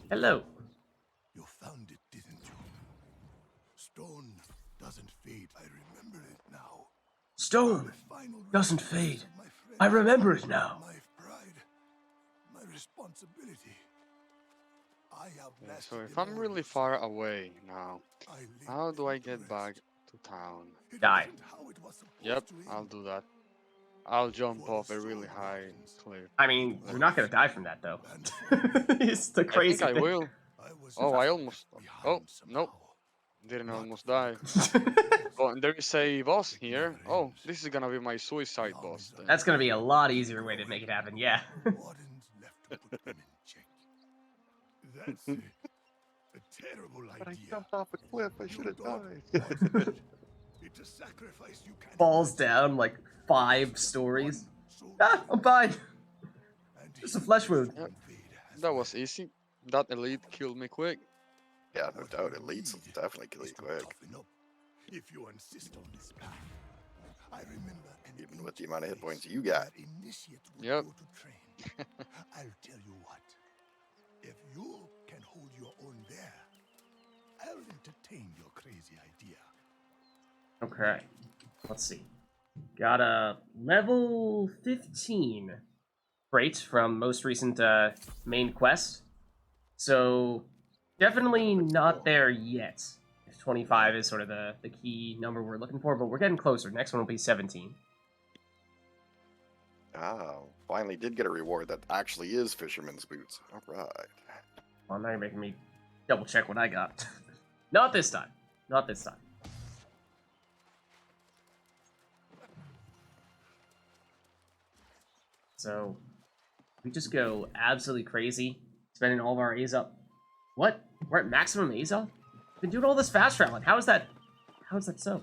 Hello. You found it, didn't you? Stone doesn't fade. I remember it now. Stone The final doesn't resting place fade. of my friend. I remember it now. My pride, my responsibility. I have Yeah, lasted so if in I'm all really this. far away now, I lived how do with I get back endurance. to town? It Die. wasn't how it was supposed Yep, to I'll end. do that. I'll jump For off the a really soul high hardens. cliff. I mean, you're not gonna die from that though. And for It's the I think crazy I thing. will. I was Oh, I left almost. Oh, behind nope. somehow. Didn't Not almost for die. the Oh, and there is a boss here. Never Oh, ends. this is gonna be my suicide Long boss is then. That's gonna be a lot easier way to make it happen, yeah. Wardens left to put them in check. That's a terrible But I idea. jumped off a cliff. I You should have don't died. want it. It's a sacrifice you can't Falls imagine. down like 5 stories. One soldier Ah, I'm fine. and Just a he flesh will wound. Yep. invade as That was well. easy. That elite killed me quick. Yeah, no What doubt. we It leads need definitely kill is you to quick. toughen up if you insist on this path. I remember an Even with the ancient amount of hit place points you got. where initiates would Yep. go to train. I'll tell you what. If you can hold your own there, crazy idea. Okay. Let's see. Got a level 15 trait from most recent main quest. So definitely not there yet. If 25 is sort of the key number we're looking for, but we're getting closer. Next one will be 17. Oh, finally did get a reward that actually is fisherman's boots. All right. Well, now you're making me double check what I got. Not this time. Not this time. So we just go absolutely crazy, spending all of our A's up. What? We're at maximum A's up? We've been doing all this fast traveling. How is that so?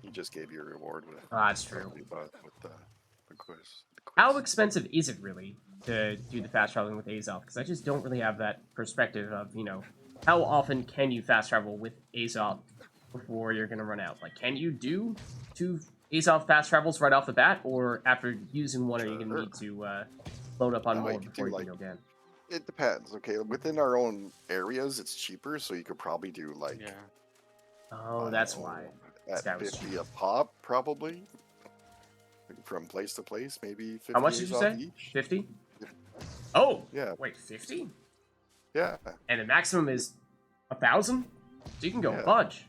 He just gave you a reward with. Ah, that's true. With the quiz. How expensive is it really to do the fast traveling with A's off? Because I just don't really have that perspective of, you know, how often can you fast travel with A's off before you're going to run out? Like, can you do 2 A's off fast travels right off the bat? Or after using one, are you going to need to load up on No, more you could before do, you can like, go again? It depends. Okay, within our own areas, it's cheaper, so you could probably do like. Yeah. Oh, I that's don't why. know, This guy At was 50 a pop, probably. From place to place, maybe 50 How much did A's you off say? each. 50? Oh! Yeah. Wait, 50? Yeah. And the maximum is 1,000? So you can go a Yeah. bunch.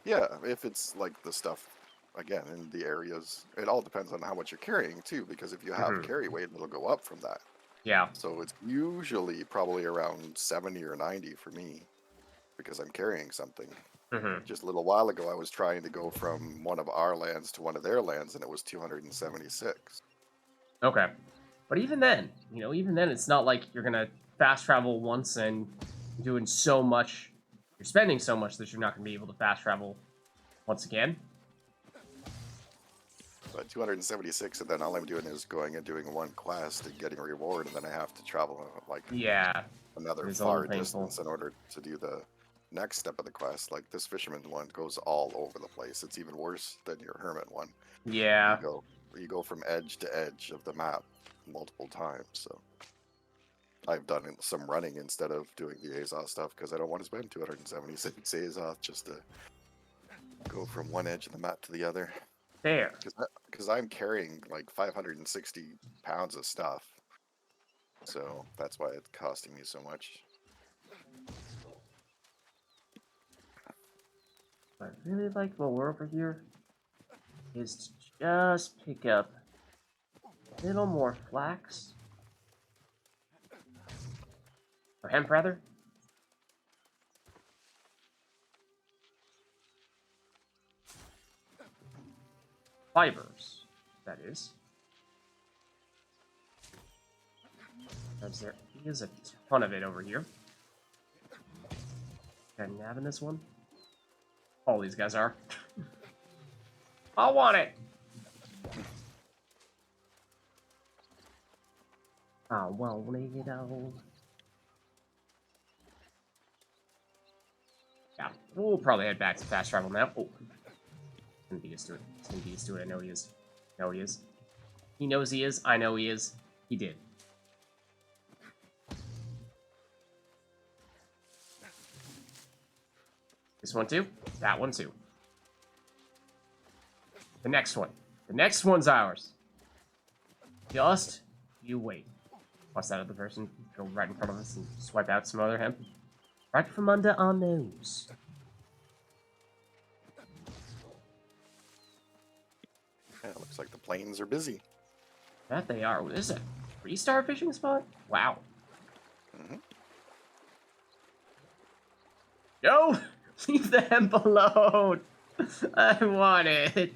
Yeah, if it's like the stuff, again, in the areas, it all depends on how much you're carrying too, because if you have Mhm. carry weight, it'll go up from that. Yeah. So it's usually probably around 70 or 90 for me, because I'm carrying something. Mm-hmm. Just a little while ago, I was trying to go from one of our lands to one of their lands, and it was 276. Okay. But even then, you know, it's not like you're gonna fast travel once and doing so much, you're spending so much that you're not gonna be able to fast travel once again. But 276, and then all I'm doing is going and doing one quest and getting a reward, and then I have to travel like Yeah. another It is a far little painful. distance in order to do the next step of the quest. Like this fisherman one goes all over the place. It's even worse than your hermit one. Yeah. You go from edge to edge of the map multiple times. So I've done some running instead of doing the Azov stuff because I don't want to spend 276 Azov just to go from one edge of the map to the other. There. Because I'm carrying like 560 pounds of stuff. So that's why it's costing me so much. What I really like while we're over here is to just pick up a little more flax. Or hemp, rather. Fibers, that is. Because there is a ton of it over here. Got a nab in this one? All these guys are. I want it! I want it all. Yeah, we'll probably head back to fast travel now. Oh, gonna be used to it. He's gonna be used to it. I know he is. I know he is. He knows he is. I know he is. He did. This one too. That one too. The next one. The next one's ours. Just you wait. Bust that other person, go right in front of us and swipe out some other hemp. Right from under our nose. Yeah, it looks like the plains are busy. That they are. This is a 3-star fishing spot? Wow. Mm-hmm. No! Leave the hemp alone! I want it!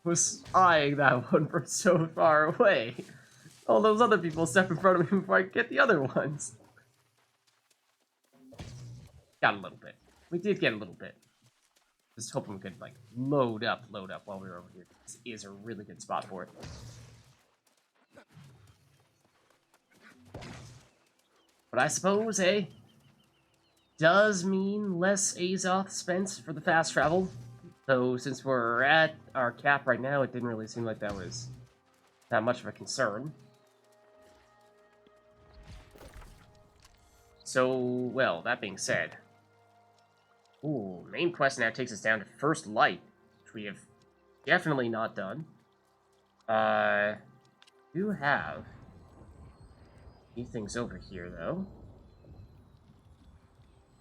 Was eyeing that one from so far away. All those other people step in front of me before I get the other ones. Got a little bit. We did get a little bit. Just hoping we could, like, load up while we were over here. This is a really good spot for it. But I suppose, does mean less Azoth spent for the fast travel. So since we're at our cap right now, it didn't really seem like that was that much of a concern. So, well, that being said... Ooh, main quest now takes us down to First Light, which we have definitely not done. Do have a few things over here, though.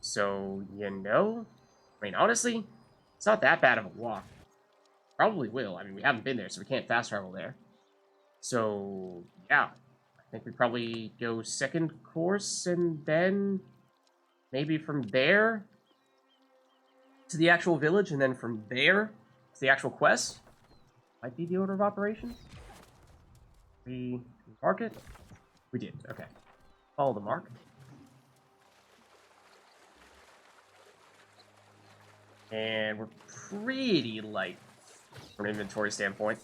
So, you know... I mean, honestly, it's not that bad of a walk. Probably will. I mean, we haven't been there, so we can't fast travel there. So, yeah. I think we probably go second course, and then maybe from there to the actual village, and then from there to the actual quest. Might be the order of operations. We mark it? We did, okay. Follow the mark. And we're pretty light from an inventory standpoint.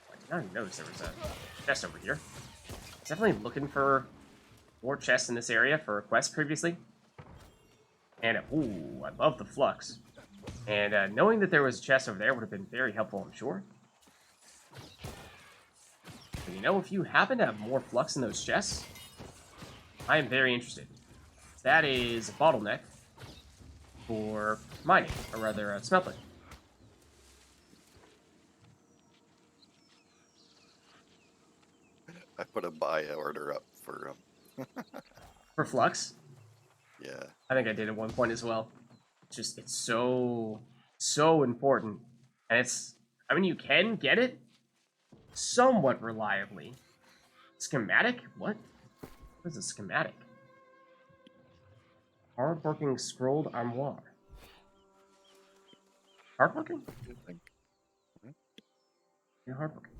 I did not even notice there was a chest over here. I was definitely looking for more chests in this area for a quest previously. And, ooh, I love the flux. And knowing that there was a chest over there would have been very helpful, I'm sure. But you know, if you happen to have more flux in those chests, I am very interested. That is a bottleneck for mining, or rather, smelting. I put a buy order up for For flux? yeah. I think I did at one point as well. It's so important. And it's, I mean, you can get it somewhat reliably. Schematic? What? What is a schematic? Hardworking scrolled armoire. Hardworking? I think. You're hardworking.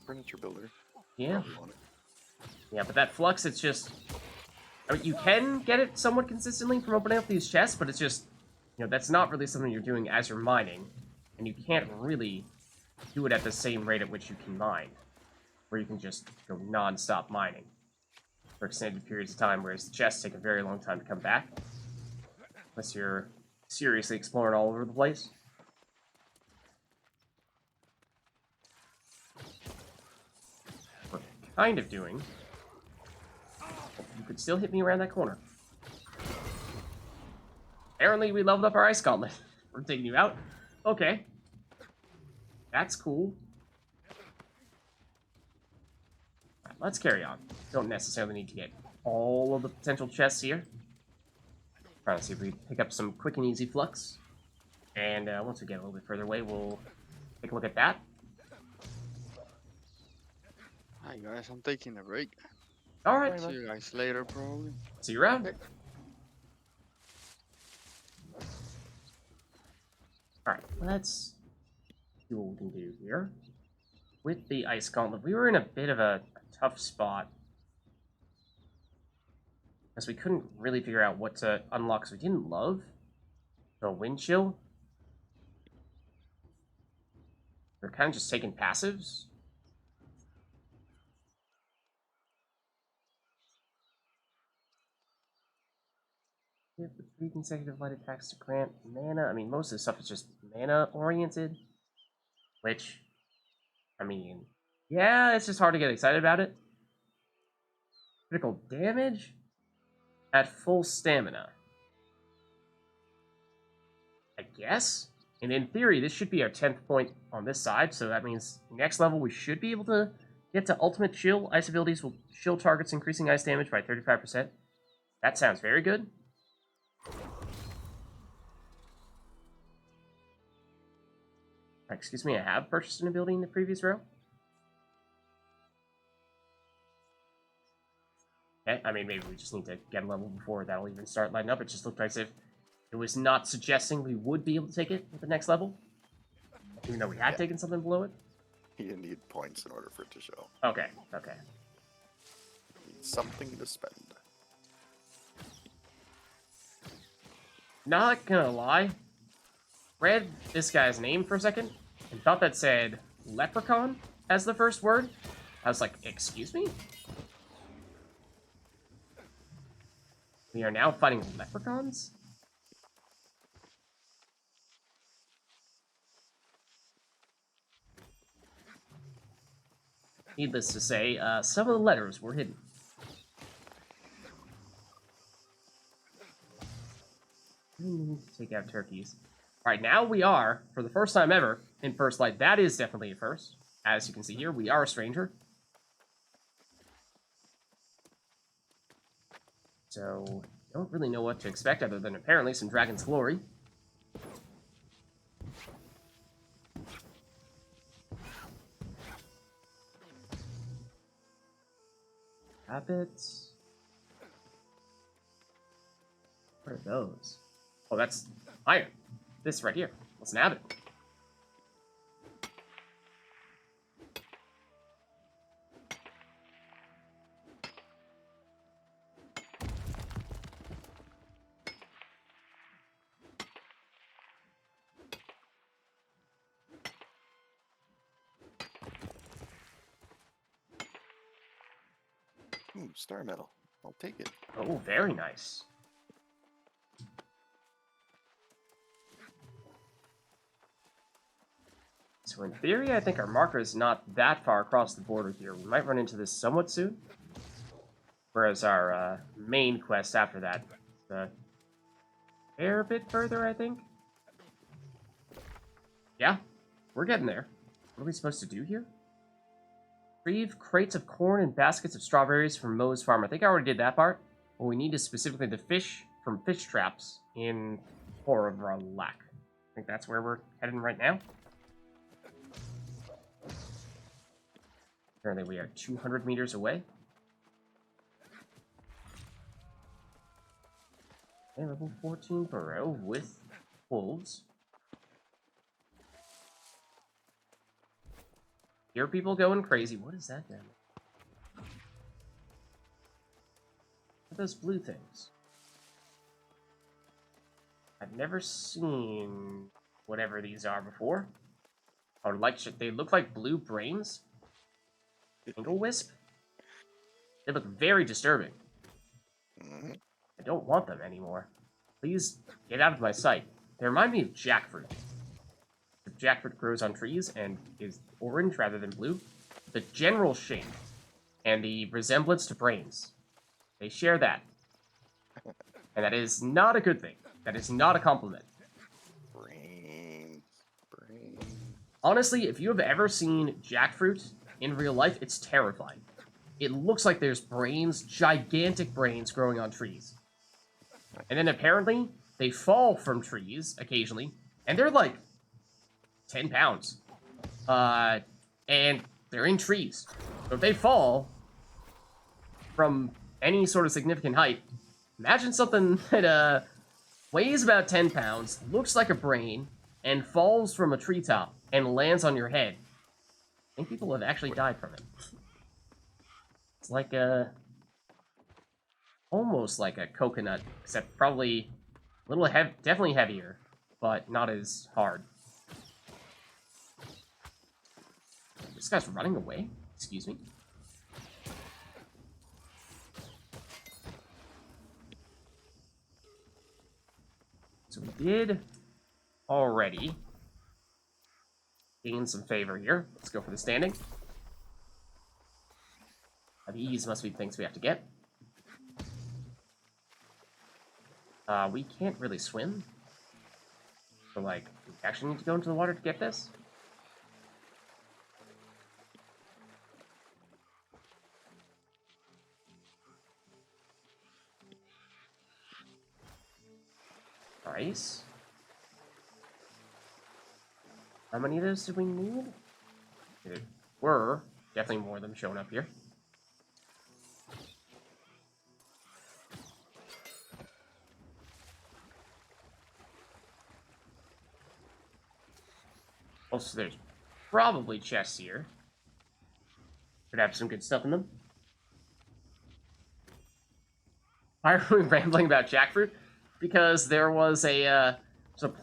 Furniture builder. Yeah. Probably want it. Yeah, but that flux, it's just... I mean, you can get it somewhat consistently from opening up these chests, but it's just... You know, that's not really something you're doing as you're mining. And you can't really do it at the same rate at which you can mine. Where you can just go non-stop mining for extended periods of time, whereas the chests take a very long time to come back. Unless you're seriously exploring all over the place. We're kind of doing. You could still hit me around that corner. Apparently we leveled up our ice gauntlet. We're taking you out. Okay. That's cool. Right, let's carry on. Don't necessarily need to get all of the potential chests here. Trying to see if we pick up some quick and easy flux. And once we get a little bit further away, we'll take a look at that. Hi guys, I'm taking a break. Alright. See you guys later, probably. See you around. Alright, let's see what we can do here. With the ice gauntlet, we were in a bit of a tough spot. Because we couldn't really figure out what to unlock, so we didn't love the wind chill. We're kind of just taking passives. Give the 3 consecutive light attacks to grant mana. I mean, most of the stuff is just mana oriented. Which, I mean, yeah, it's just hard to get excited about it. Critical damage at full stamina. I guess? And in theory, this should be our 10th point on this side, so that means next level we should be able to get to ultimate chill. Ice abilities will chill targets, increasing ice damage by 35%. That sounds very good. Excuse me, I have purchased an ability in the previous row. Okay, I mean, maybe we just need to get a level before that'll even start lighting up. It just looked as if it was not suggesting we would be able to take it at the next level. Even though we had taken something below it. You need points in order for it to show. Okay, okay. Need something to spend. Not gonna lie. Read this guy's name for a second and thought that said leprechaun as the first word. I was like, excuse me? We are now fighting leprechauns? Needless to say, some of the letters were hidden. Take out turkeys. Alright, now we are, for the first time ever, in First Light. That is definitely a first. As you can see here, we are a stranger. So, don't really know what to expect other than apparently some Dragon's Glory. Habits. What are those? Oh, that's iron. This right here. What's an habit? Ooh, star metal. I'll take it. Oh, very nice. So in theory, I think our marker is not that far across the border here. We might run into this somewhat soon. Whereas our main quest after that is a fair bit further, I think. Yeah, we're getting there. What are we supposed to do here? Retrieve crates of corn and baskets of strawberries from Moe's farm. I think I already did that part. What we need is specifically the fish from fish traps in Horavralak. I think that's where we're heading right now. Apparently we are 200 meters away. Okay, level 14 burrow with wolves. Hear people going crazy. What is that then? What are those blue things? I've never seen whatever these are before. Oh, they look like blue brains. Angle wisp? They look very disturbing. Mhm. I don't want them anymore. Please get out of my sight. They remind me of jackfruit. The jackfruit grows on trees and is orange rather than blue. The general shape and the resemblance to brains. They share that. And that is not a good thing. That is not a compliment. Brains. Honestly, if you have ever seen jackfruit in real life, it's terrifying. It looks like there's brains, gigantic brains growing on trees. And then apparently, they fall from trees occasionally, and they're like 10 pounds. And they're in trees. So if they fall from any sort of significant height, imagine something that weighs about 10 pounds, looks like a brain, and falls from a treetop and lands on your head. I think people have actually died from it. It's like almost like a coconut, except probably a little definitely heavier, but not as hard. This guy's running away? Excuse me? So we did already gain some favor here. Let's go for the standing. These must be things we have to get. We can't really swim. So, like, we actually need to go into the water to get this? Nice. How many of those do we need? There were definitely more of them showing up here. Also, there's probably chests here. Could have some good stuff in them. Why are we rambling about jackfruit? Because there was a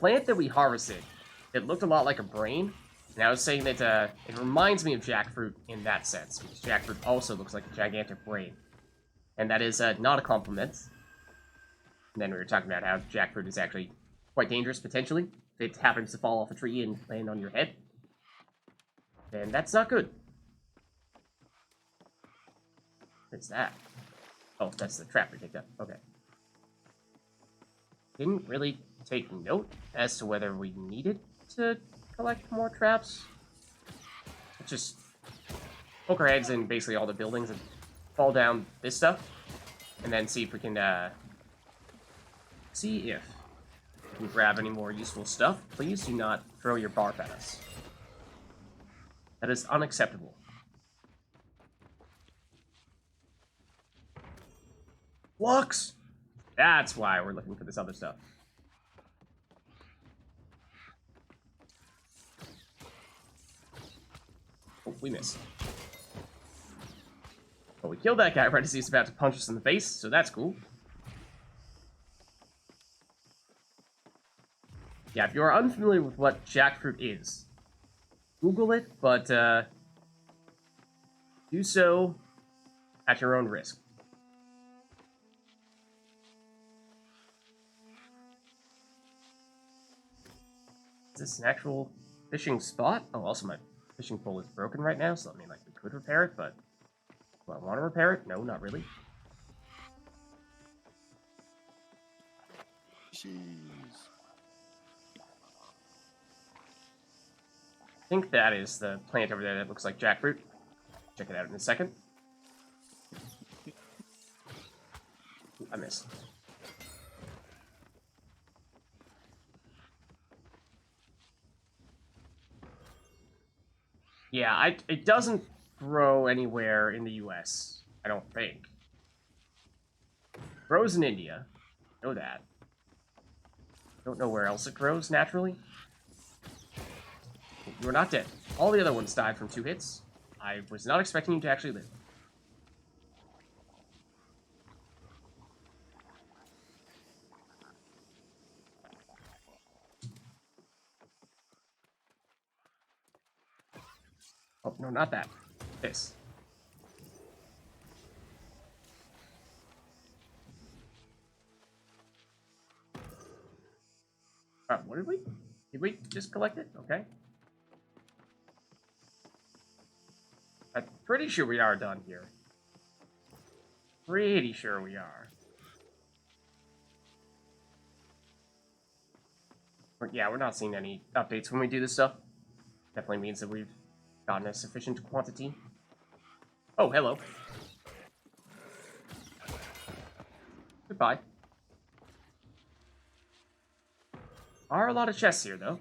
plant that we harvested. It looked a lot like a brain, and I was saying that it reminds me of jackfruit in that sense, because jackfruit also looks like a gigantic brain. And that is not a compliment. And then we were talking about how jackfruit is actually quite dangerous, potentially. If it happens to fall off a tree and land on your head, then that's not good. What is that? Oh, that's the trap we picked up. Okay. Didn't really take note as to whether we needed to collect more traps. Just poke our heads in basically all the buildings and fall down this stuff, and then see if we can see if we can grab any more useful stuff. Please do not throw your barf at us. That is unacceptable. Flux! That's why we're looking for this other stuff. Oh, we missed. But we killed that guy right as he's about to punch us in the face, so that's cool. Yeah, if you're unfamiliar with what jackfruit is, Google it, but do so at your own risk. Is this an actual fishing spot? Oh, also my fishing pole is broken right now, so I mean, like, we could repair it, but do I want to repair it? No, not really. Jeez. I think that is the plant over there that looks like jackfruit. Check it out in a second. Ooh, I missed. Yeah, it doesn't grow anywhere in the US, I don't think. It grows in India. Know that. Don't know where else it grows naturally. You're not dead. All the other ones died from 2 hits. I was not expecting you to actually live. Oh, no, not that. This. What did we? Did we just collect it? Okay. I'm pretty sure we are done here. Pretty sure we are. But yeah, we're not seeing any updates when we do this stuff. Definitely means that we've gotten a sufficient quantity. Oh, hello. Goodbye. Are a lot of chests here, though.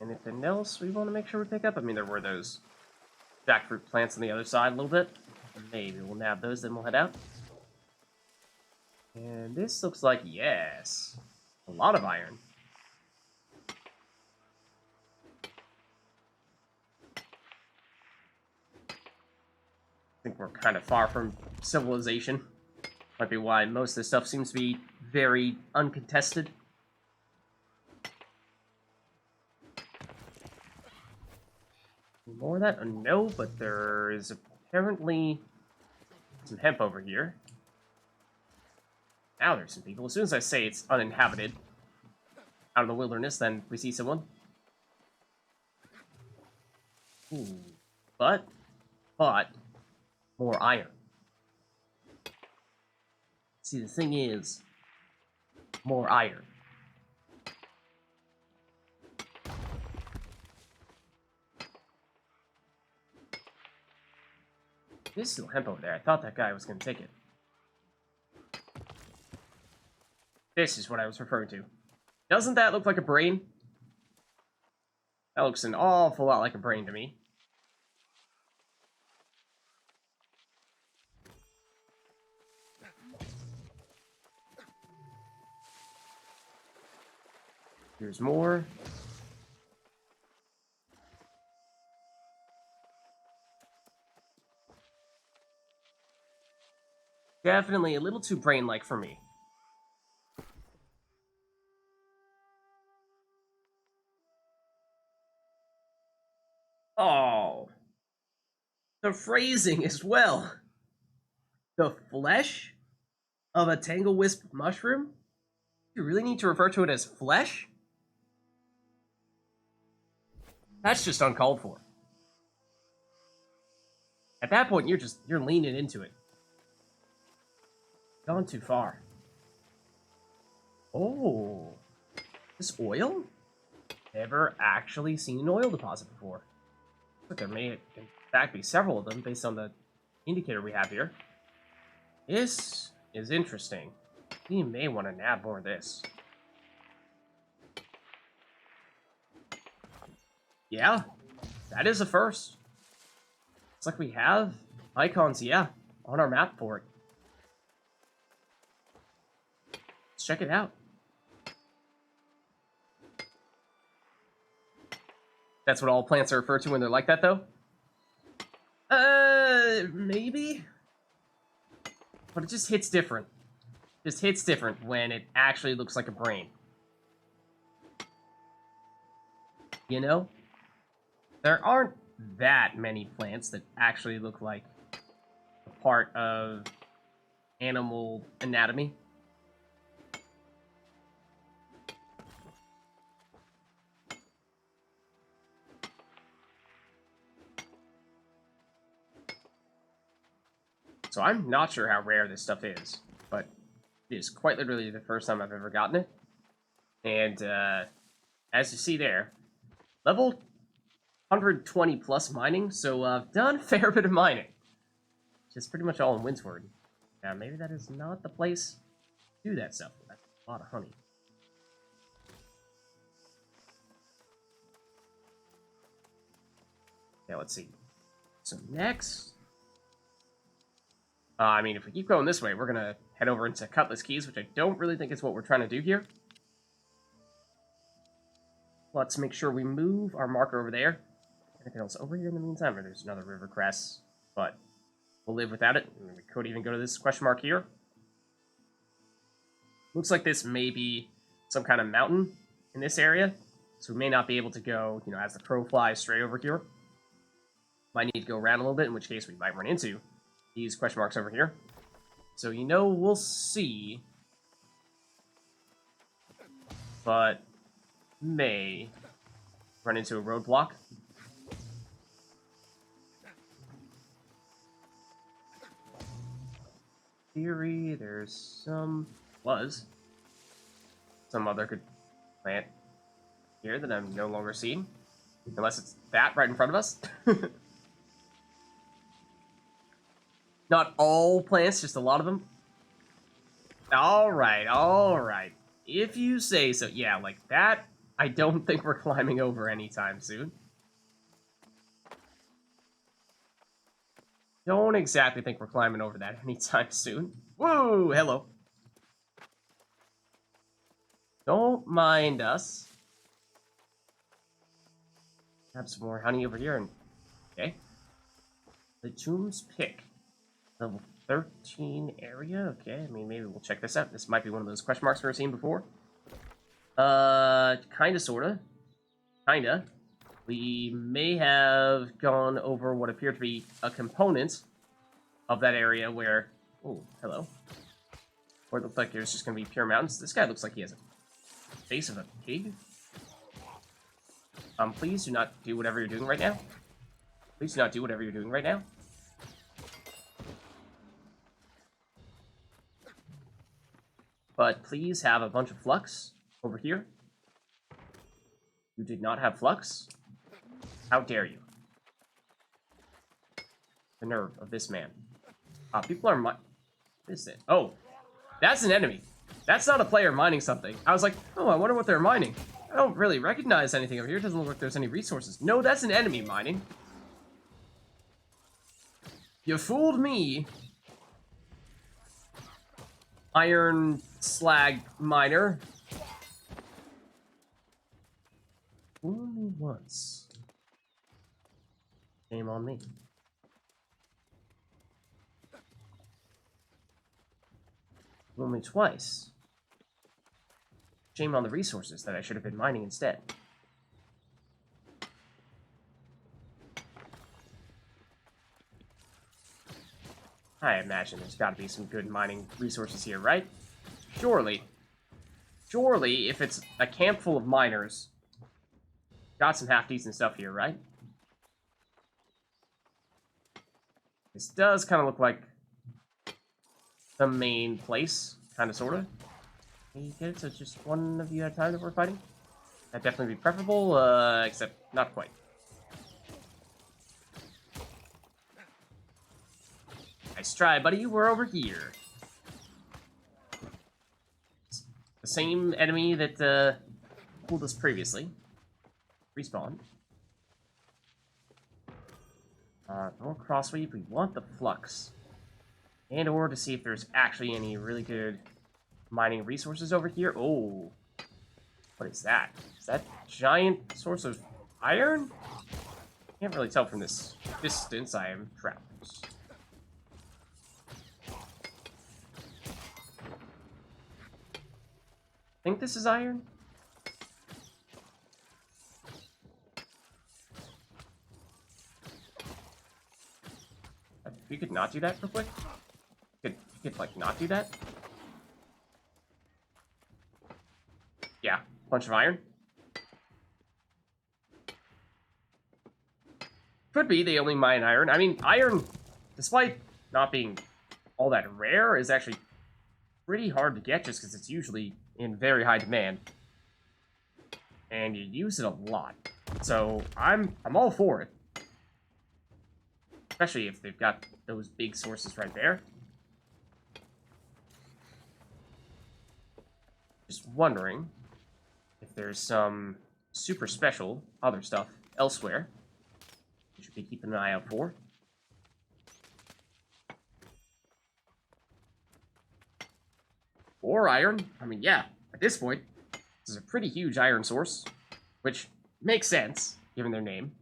Anything else we want to make sure we pick up? I mean, there were those jackfruit plants on the other side a little bit. Maybe we'll nab those, then we'll head out. And this looks like, yes, a lot of iron. I think we're kind of far from civilization. Might be why most of this stuff seems to be very uncontested. More of that? No, but there is apparently some hemp over here. Now there's some people. As soon as I say it's uninhabited, out in the wilderness, then we see someone. Ooh. But, more iron. See, the thing is, more iron. There's still hemp over there. I thought that guy was going to take it. This is what I was referring to. Doesn't that look like a brain? That looks an awful lot like a brain to me. Here's more. Definitely a little too brain-like for me. Oh. The phrasing as well. The flesh of a tangle-wisp mushroom? You really need to refer to it as flesh? That's just uncalled for. At that point, you're leaning into it. Gone too far. Oh, this oil? Never actually seen an oil deposit before. But there may, in fact, be several of them based on the indicator we have here. This is interesting. We may want to nab more of this. Yeah, that is a first. It's like we have icons, yeah, on our map for it. Let's check it out. That's what all plants are referred to when they're like that, though? Maybe? But it just hits different. Just hits different when it actually looks like a brain. You know? There aren't that many plants that actually look like a part of animal anatomy. So I'm not sure how rare this stuff is, but it is quite literally the first time I've ever gotten it. And as you see there, level 120 plus mining, so I've done a fair bit of mining. Just pretty much all in Windsward. Now, maybe that is not the place to do that stuff. That's a lot of honey. Okay, let's see. So next... I mean, if we keep going this way, we're going to head over into Cutlass Keys, which I don't really think is what we're trying to do here. Let's make sure we move our marker over there. Anything else over here in the meantime? Or there's another river crest, but we'll live without it. I mean, we could even go to this question mark here. Looks like this may be some kind of mountain in this area, so we may not be able to go, you know, as the crow flies straight over here. Might need to go around a little bit, in which case we might run into these question marks over here. So, you know, we'll see. But may run into a roadblock. Theory, there's some other good plant here that I'm no longer seeing. Unless it's that right in front of us. Not all plants, just a lot of them. Alright, alright. If you say so. Yeah, like that, I don't think we're climbing over anytime soon. Don't exactly think we're climbing over that anytime soon. Whoa, hello. Don't mind us. Have some more honey over here. And okay. The Tomb's Pick. Level 13 area. Okay, I mean, maybe we'll check this out. This might be one of those question marks we've seen before. Kinda, sorta. Kinda. We may have gone over what appeared to be a component of that area where... Oh, hello. Where it looked like there's just gonna be pure mountains. This guy looks like he has a face of a pig. Please do not do whatever you're doing right now. Please do not do whatever you're doing right now. But please have a bunch of flux over here. You did not have flux? How dare you? The nerve of this man. People are what is it? Oh, that's an enemy. That's not a player mining something. I was like, oh, I wonder what they're mining. I don't really recognize anything over here. It doesn't look like there's any resources. No, that's an enemy mining. You fooled me. Iron slag miner. Only once. Shame on me. Only twice. Shame on the resources that I should have been mining instead. I imagine there's got to be some good mining resources here, right? Surely. Surely, if it's a camp full of miners, got some half-decent stuff here, right? This does kind of look like the main place, kind of, sort of. You get it? So it's just one of you at a time that we're fighting? That'd definitely be preferable, except not quite. Nice try, buddy. We're over here. It's the same enemy that pulled us previously. Respawn. More crossweave. We want the flux. And or to see if there's actually any really good mining resources over here. Oh. What is that? Is that giant source of iron? Can't really tell from this distance. I am trapped. I think this is iron. You could not do that real quick? You could like, not do that? Yeah, bunch of iron. Could be they only mine iron. I mean, iron, despite not being all that rare, is actually pretty hard to get just because it's usually in very high demand. And you use it a lot. So I'm all for it. Especially if they've got those big sources right there. Just wondering if there's some super special other stuff elsewhere you should be keeping an eye out for. Or iron. I mean, yeah, at this point, this is a pretty huge iron source, which makes sense, given their name.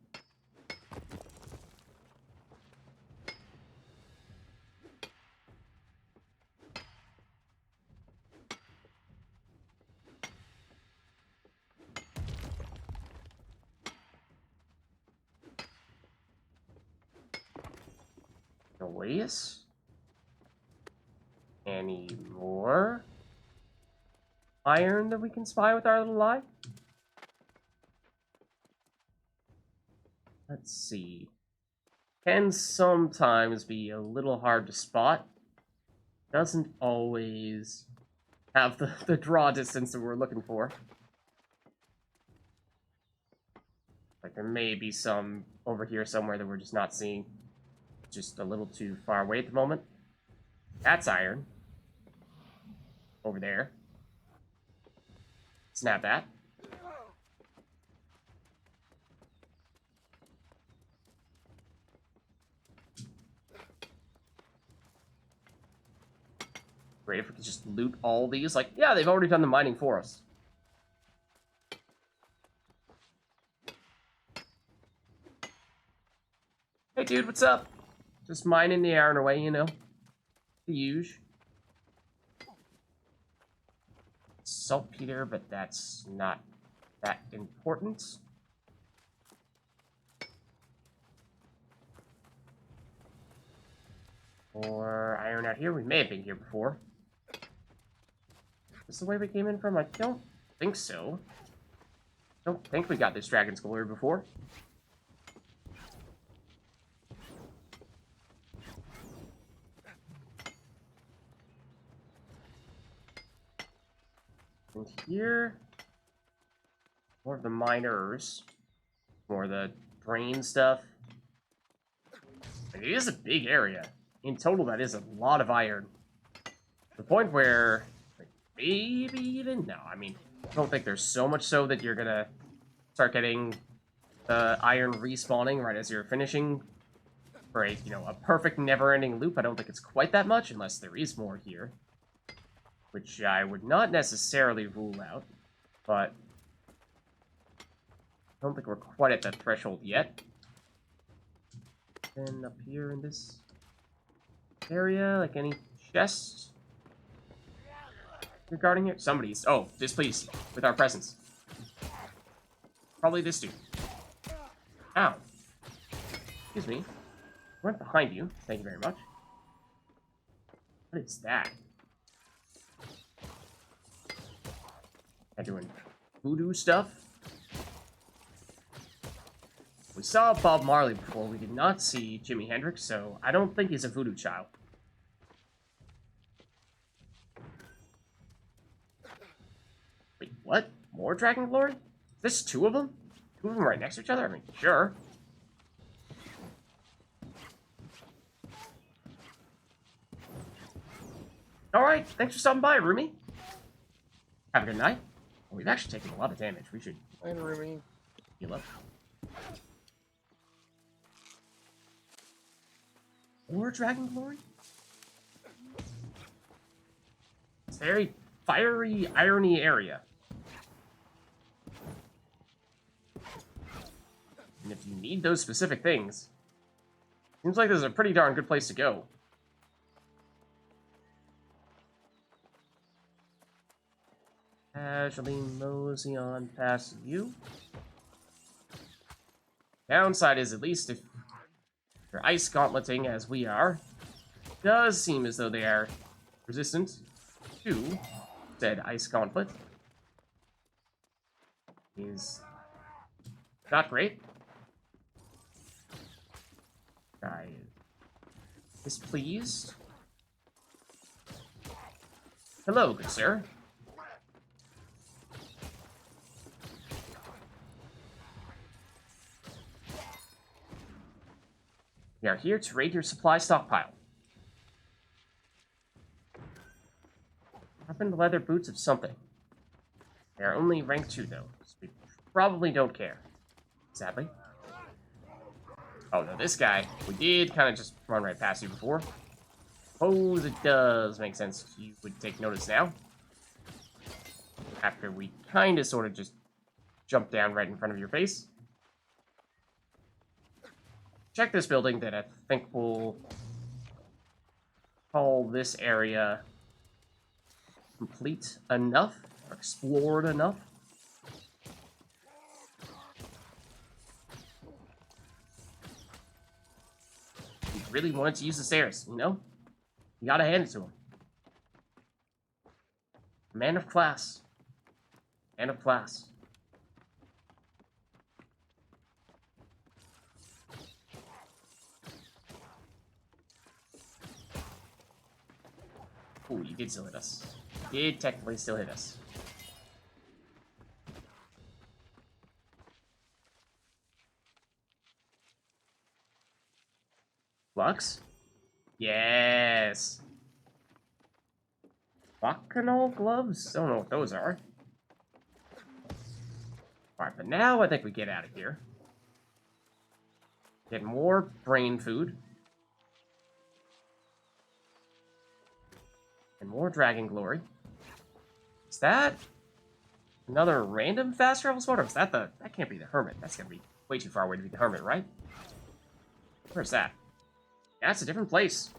Noise? Any more iron that we can spy with our little eye? Let's see. Can sometimes be a little hard to spot. Doesn't always have the draw distance that we're looking for. Like there may be some over here somewhere that we're just not seeing. Just a little too far away at the moment. That's iron. Over there. Snap that. Great if we could just loot all these. Like, yeah, they've already done the mining for us. Hey, dude, what's up? Just mining the iron away, you know. The usual. Saltpeter, but that's not that important. Or iron out here. We may have been here before. Is this the way we came in from? I don't think so. I don't think we got this dragon skull here before. And here, more of the miners, more of the drain stuff. Like, it is a big area. In total, that is a lot of iron. The point where, like, maybe even, no, I mean, I don't think there's so much so that you're gonna start getting the iron respawning right as you're finishing for a, you know, a perfect never-ending loop. I don't think it's quite that much, unless there is more here. Which I would not necessarily rule out, but I don't think we're quite at that threshold yet. And up here in this area, like any chests regarding here? Somebody's, oh, displeased with our presence. Probably this dude. Ow. Excuse me. Right behind you. Thank you very much. What is that? Am I doing voodoo stuff? We saw Bob Marley before. We did not see Jimi Hendrix, so I don't think he's a voodoo child. Wait, what? More Dragon Glory? Is this two of them? Two of them right next to each other? I mean, sure. Alright, thanks for stopping by, Rumi. Have a good night. Well, we've actually taken a lot of damage. We should And Rumi. heal up. More Dragon Glory? It's a very fiery irony area. And if you need those specific things, seems like this is a pretty darn good place to go. Casually mosey on past you. Downside is, at least if you're ice gauntleting as we are, it does seem as though they are resistant to said ice gauntlet. Is not great. Guy is displeased. Hello, good sir. We are here to raid your supply stockpile. Sharpened leather boots of something. They are only rank 2, though, so we probably don't care. Sadly. Oh, no, this guy, we did kind of just run right past you before. Suppose it does make sense you would take notice now. After we kind of sort of just jumped down right in front of your face. Check this building that I think we'll call this area complete enough, or explored enough. He really wanted to use the stairs, you know? You gotta hand it to him. Man of class. Man of class. Ooh, you did still hit us. You did technically still hit us. Lux? Yes! Bacchanal gloves? Don't know what those are. Alright, but now I think we get out of here. Get more brain food. And more Dragon Glory. Is that another random fast travel spot? Or is that the... That can't be the Hermit. That's gonna be way too far away to be the Hermit, right? Where's that? Yeah, it's a different place.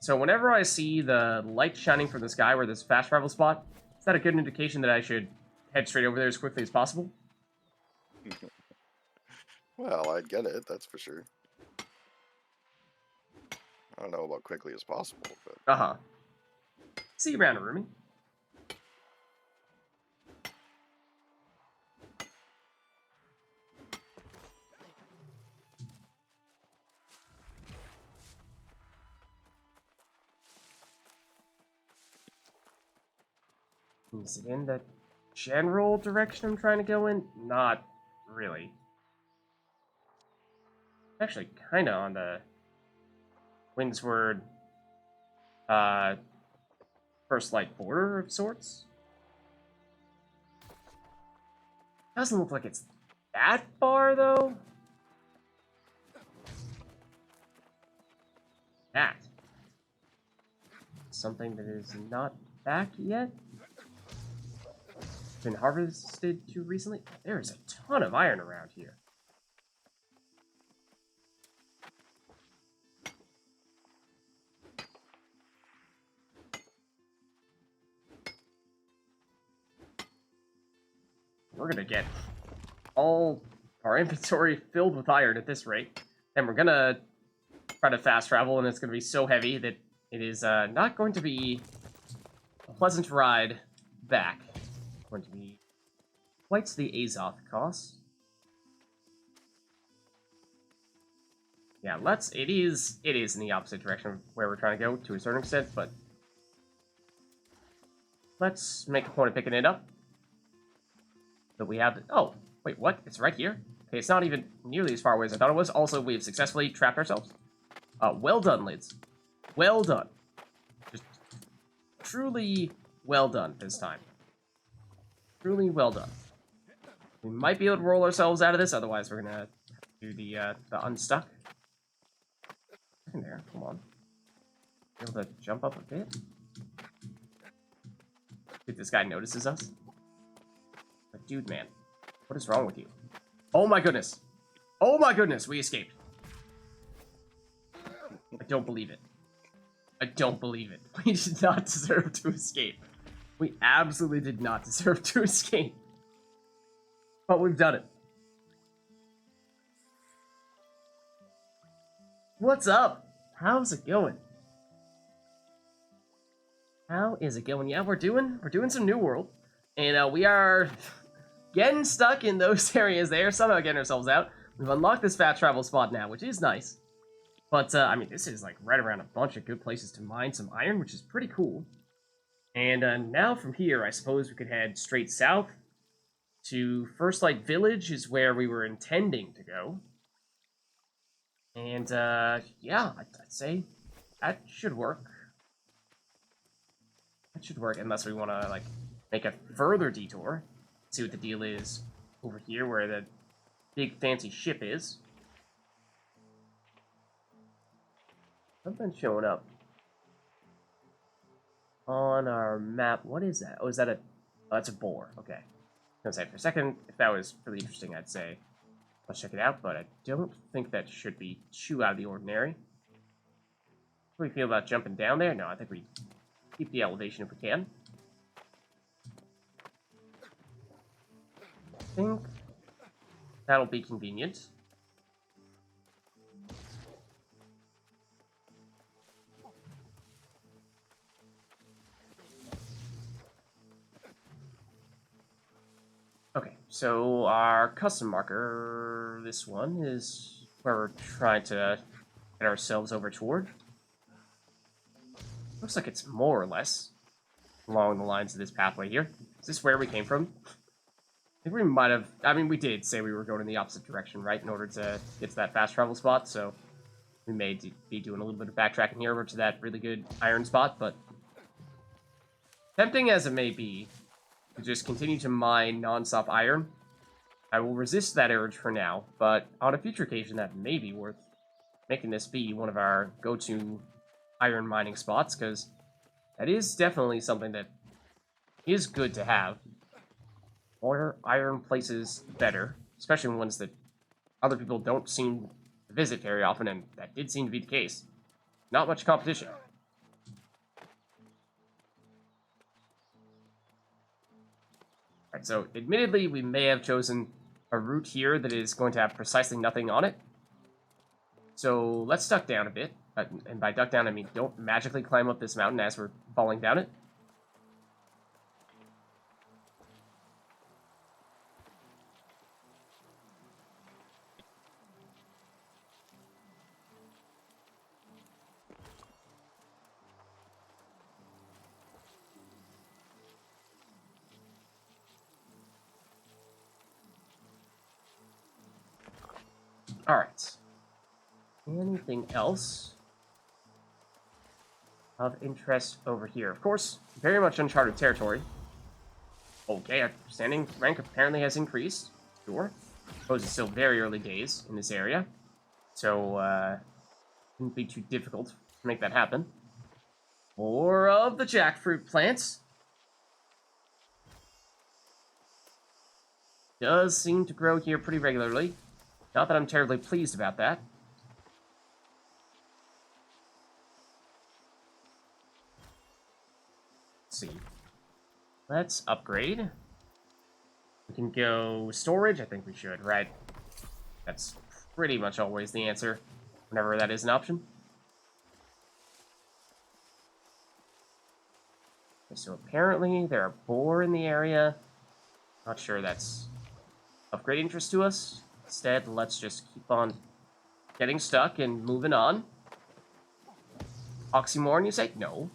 So whenever I see the light shining from the sky where this fast travel spot, is that a good indication that I should head straight over there as quickly as possible? Well, I get it, that's for sure. I don't know about quickly as possible, but... Uh-huh. See you around, Rumi. Is it in the general direction I'm trying to go in? Not really. Actually, kind of on the Windsward, First Light border of sorts. Doesn't look like it's that far, though. That. Something that is not back yet. Been harvested too recently. There is a ton of iron around here. We're gonna get all our inventory filled with iron at this rate. And we're gonna try to fast travel, and it's going to be so heavy that it is not going to be a pleasant ride back. It's going to be quite the Azoth cost. Yeah, it is in the opposite direction of where we're trying to go to a certain extent, but let's make a point of picking it up. But we have, oh, wait, what? It's right here? Okay, it's not even nearly as far away as I thought it was. Also, we have successfully trapped ourselves. Well done, Lids. Well done. Just truly well done this time. Truly well done. We might be able to roll ourselves out of this, otherwise we're gonna do the unstuck. In there, come on. Be able to jump up a bit. If this guy notices us. But dude, man, what is wrong with you? Oh my goodness! Oh my goodness, we escaped. I don't believe it. I don't believe it. We did not deserve to escape. We absolutely did not deserve to escape. But we've done it. What's up? How's it going? How is it going? Yeah, we're doing some New World. And we are getting stuck in those areas there, somehow getting ourselves out. We've unlocked this fast travel spot now, which is nice. But, I mean, this is, like, right around a bunch of good places to mine some iron, which is pretty cool. And now from here, I suppose we could head straight south to First Light Village is where we were intending to go. And, yeah, I'd say that should work. That should work, unless we want to, like, make a further detour. See what the deal is over here, where the big fancy ship is. Something showing up on our map. What is that? Oh, is that a... Oh, that's a boar. Okay. I was gonna say, for a second, if that was really interesting, I'd say, let's check it out, but I don't think that should be too out of the ordinary. How do we feel about jumping down there? No, I think we keep the elevation if we can. I think that'll be convenient. Okay, so our custom marker, this one, is where we're trying to get ourselves over toward. Looks like it's more or less along the lines of this pathway here. Is this where we came from? I think we might have... I mean, we did say we were going in the opposite direction, right, in order to get to that fast travel spot, so we may be doing a little bit of backtracking here over to that really good iron spot, but tempting as it may be, to just continue to mine non-stop iron, I will resist that urge for now, but on a future occasion that may be worth making this be one of our go-to iron mining spots, because that is definitely something that is good to have. More iron places, better, especially ones that other people don't seem to visit very often, and that did seem to be the case. Not much competition. Alright, so admittedly, we may have chosen a route here that is going to have precisely nothing on it. So let's duck down a bit. And by duck down, I mean don't magically climb up this mountain as we're falling down it. Alright. Anything else of interest over here? Of course, very much uncharted territory. Okay, our standing rank apparently has increased. Sure. I suppose it's still very early days in this area. So, wouldn't be too difficult to make that happen. More of the jackfruit plants. Does seem to grow here pretty regularly. Not that I'm terribly pleased about that. Let's see. Let's upgrade. We can go storage. I think we should, right? That's pretty much always the answer whenever that is an option. So apparently there are boar in the area. Not sure that's of great interest to us. Instead, let's just keep on getting stuck and moving on. Oxymoron, you say? No.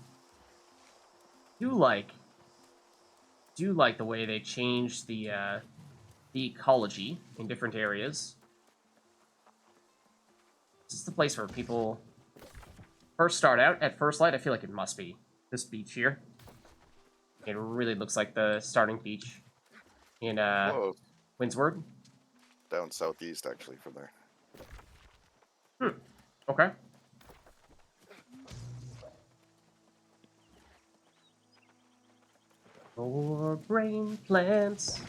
Do like the way they changed the ecology in different areas. This is the place where people first start out. At first light, I feel like it must be this beach here. It really looks like the starting beach in Whoa, Windsward. down southeast actually from there. Okay. For brain plants.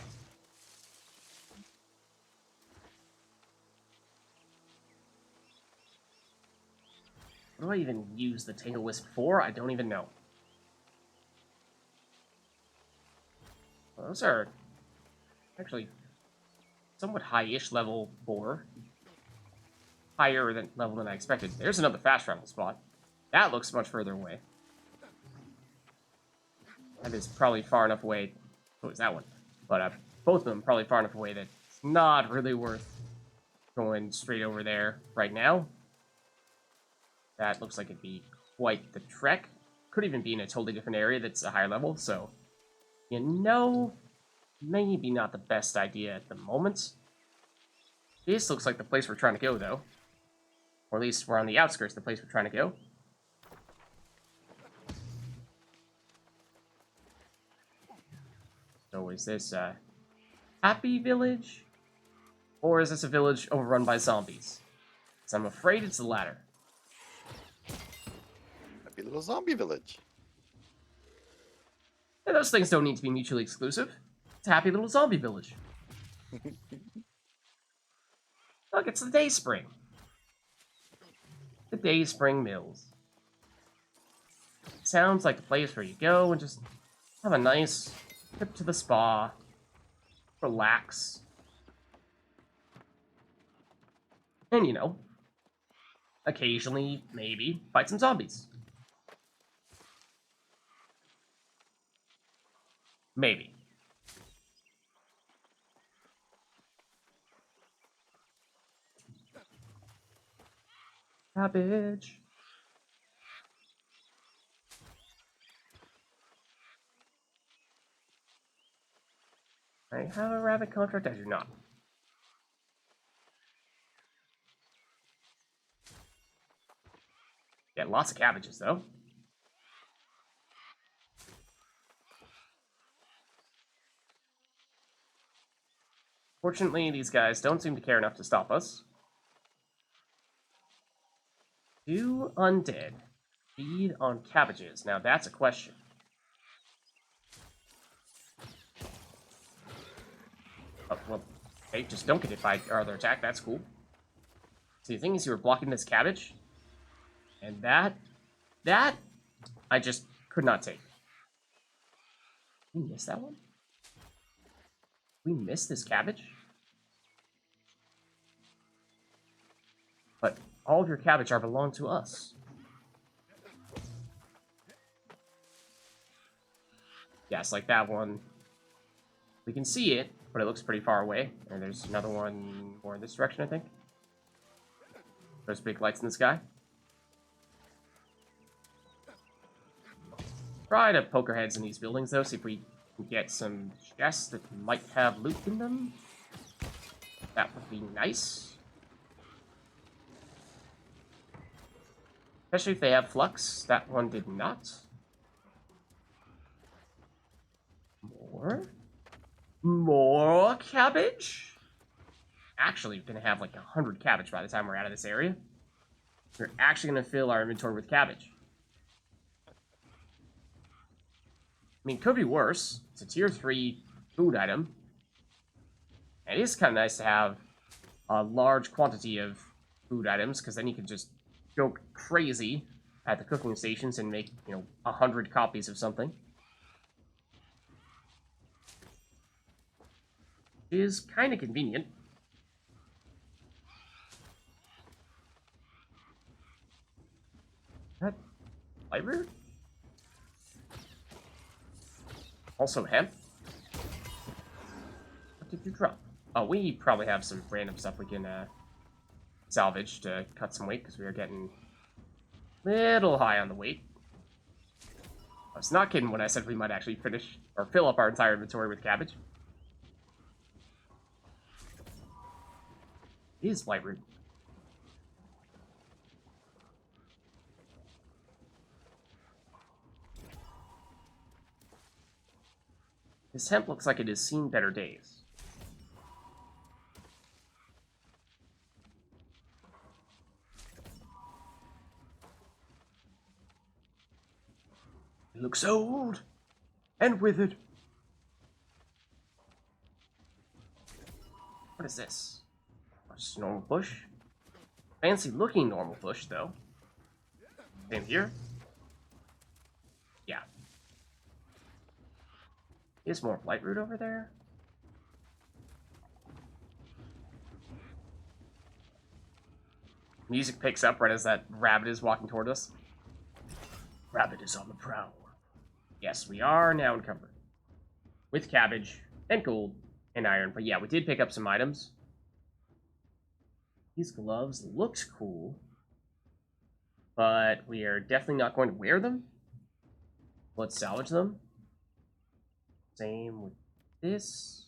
What do I even use the Tangle Wisp for? I don't even know. Well, those are actually somewhat high-ish level boar. Higher level than I expected. There's another fast travel spot. That looks much further away. That is probably far enough away. So is that one. But both of them probably far enough away that it's not really worth going straight over there right now. That looks like it'd be quite the trek. Could even be in a totally different area that's a higher level, so... You know, maybe not the best idea at the moment. This looks like the place we're trying to go, though. Or at least we're on the outskirts of the place we're trying to go. So is this a happy village? Or is this a village overrun by zombies? So I'm afraid it's the latter. Happy little zombie village. And those things don't need to be mutually exclusive. It's a happy little zombie village. Look, it's the Day Spring. The Day Spring Mills. Sounds like the place where you go and just have a nice trip to the spa. Relax. And, you know, occasionally, maybe, fight some zombies. Maybe. Cabbage. I have a rabbit contract? I do not. Yeah, lots of cabbages, though. Fortunately, these guys don't seem to care enough to stop us. Do undead feed on cabbages? Now that's a question. Oh, well, they just don't get hit by our other attack. That's cool. See, the thing is, you were blocking this cabbage, and that I just could not take. We missed that one? We missed this cabbage? But all of your cabbage are belong to us. Yes, like that one. We can see it, but it looks pretty far away. And there's another one more in this direction, I think. There's big lights in the sky. Try to poke our heads in these buildings, though, see if we can get some chests that might have loot in them. That would be nice. Especially if they have flux. That one did not. More cabbage? Actually, we're going to have like 100 cabbage by the time we're out of this area. We're actually going to fill our inventory with cabbage. I mean, could be worse. It's a tier 3 food item. And it is kind of nice to have a large quantity of food items, because then you can just go crazy at the cooking stations and make, 100 copies of something. It is kind of convenient. That Pyre? Also hemp. What did you drop? Oh, we probably have some random stuff we can salvage to cut some weight, because we are getting a little high on the weight. I was not kidding when I said we might actually finish or fill up our entire inventory with cabbage. It is Whiteroot. This hemp looks like it has seen better days. It looks old and withered. What is this? Just a normal bush. Fancy looking normal bush, though. Same here. Yeah. Is more Blightroot over there? Music picks up right as that rabbit is walking toward us. Rabbit is on the prowl. Yes, we are now encumbered. With cabbage, and gold, and iron. But yeah, we did pick up some items. These gloves looks cool. But we are definitely not going to wear them. Let's salvage them. Same with this.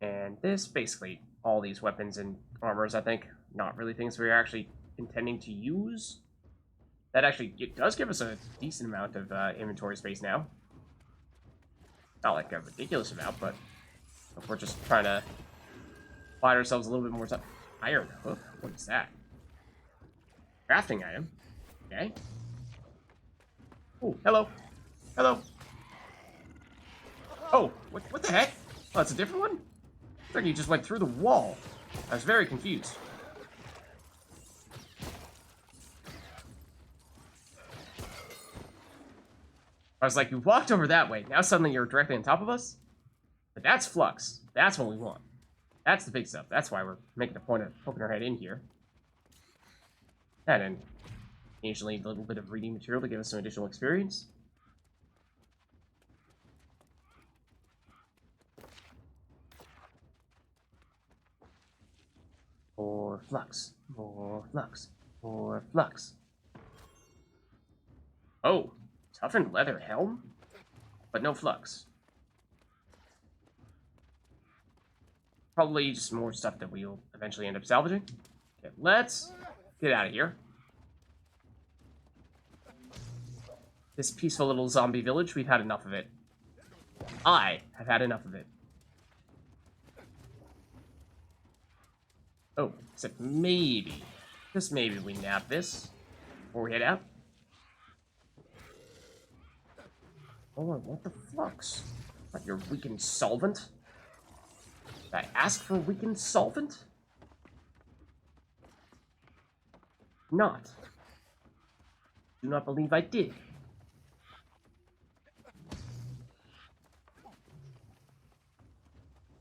And this. Basically, all these weapons and armors, I think. Not really things we're actually intending to use. That actually it does give us a decent amount of inventory space now. Not like a ridiculous amount, but if we're just trying to find ourselves a little bit more stuff. Iron hook? What is that? Crafting item. Okay. Oh, hello. Hello. Oh, what the heck? Oh, that's a different one? It's like you just went through the wall. I was very confused. I was like, you walked over that way. Now suddenly you're directly on top of us? But that's Flux. That's what we want. That's the big stuff. That's why we're making a point of poking our head in here. And then occasionally a little bit of reading material to give us some additional experience. More Flux. More Flux. More Flux. Oh. Toughened leather helm? But no Flux. Probably just more stuff that we'll eventually end up salvaging. Okay, let's get out of here. This peaceful little zombie village, we've had enough of it. I have had enough of it. Oh, except maybe, just maybe we nap this before we head out. Oh, I want the Flux. But your weakened solvent? Did I ask for weakened solvent? Not. Do not believe I did.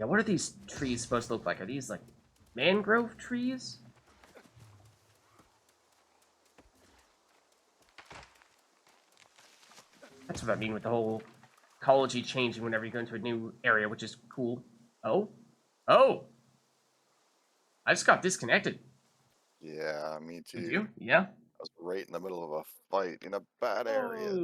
Now, what are these trees supposed to look like? Are these, like, mangrove trees? That's what I mean with the whole ecology changing whenever you go into a new area, which is cool. Oh? Oh! I just got disconnected. Yeah, me too. Did you? Yeah? I was right in the middle of a fight in a bad area. Oh,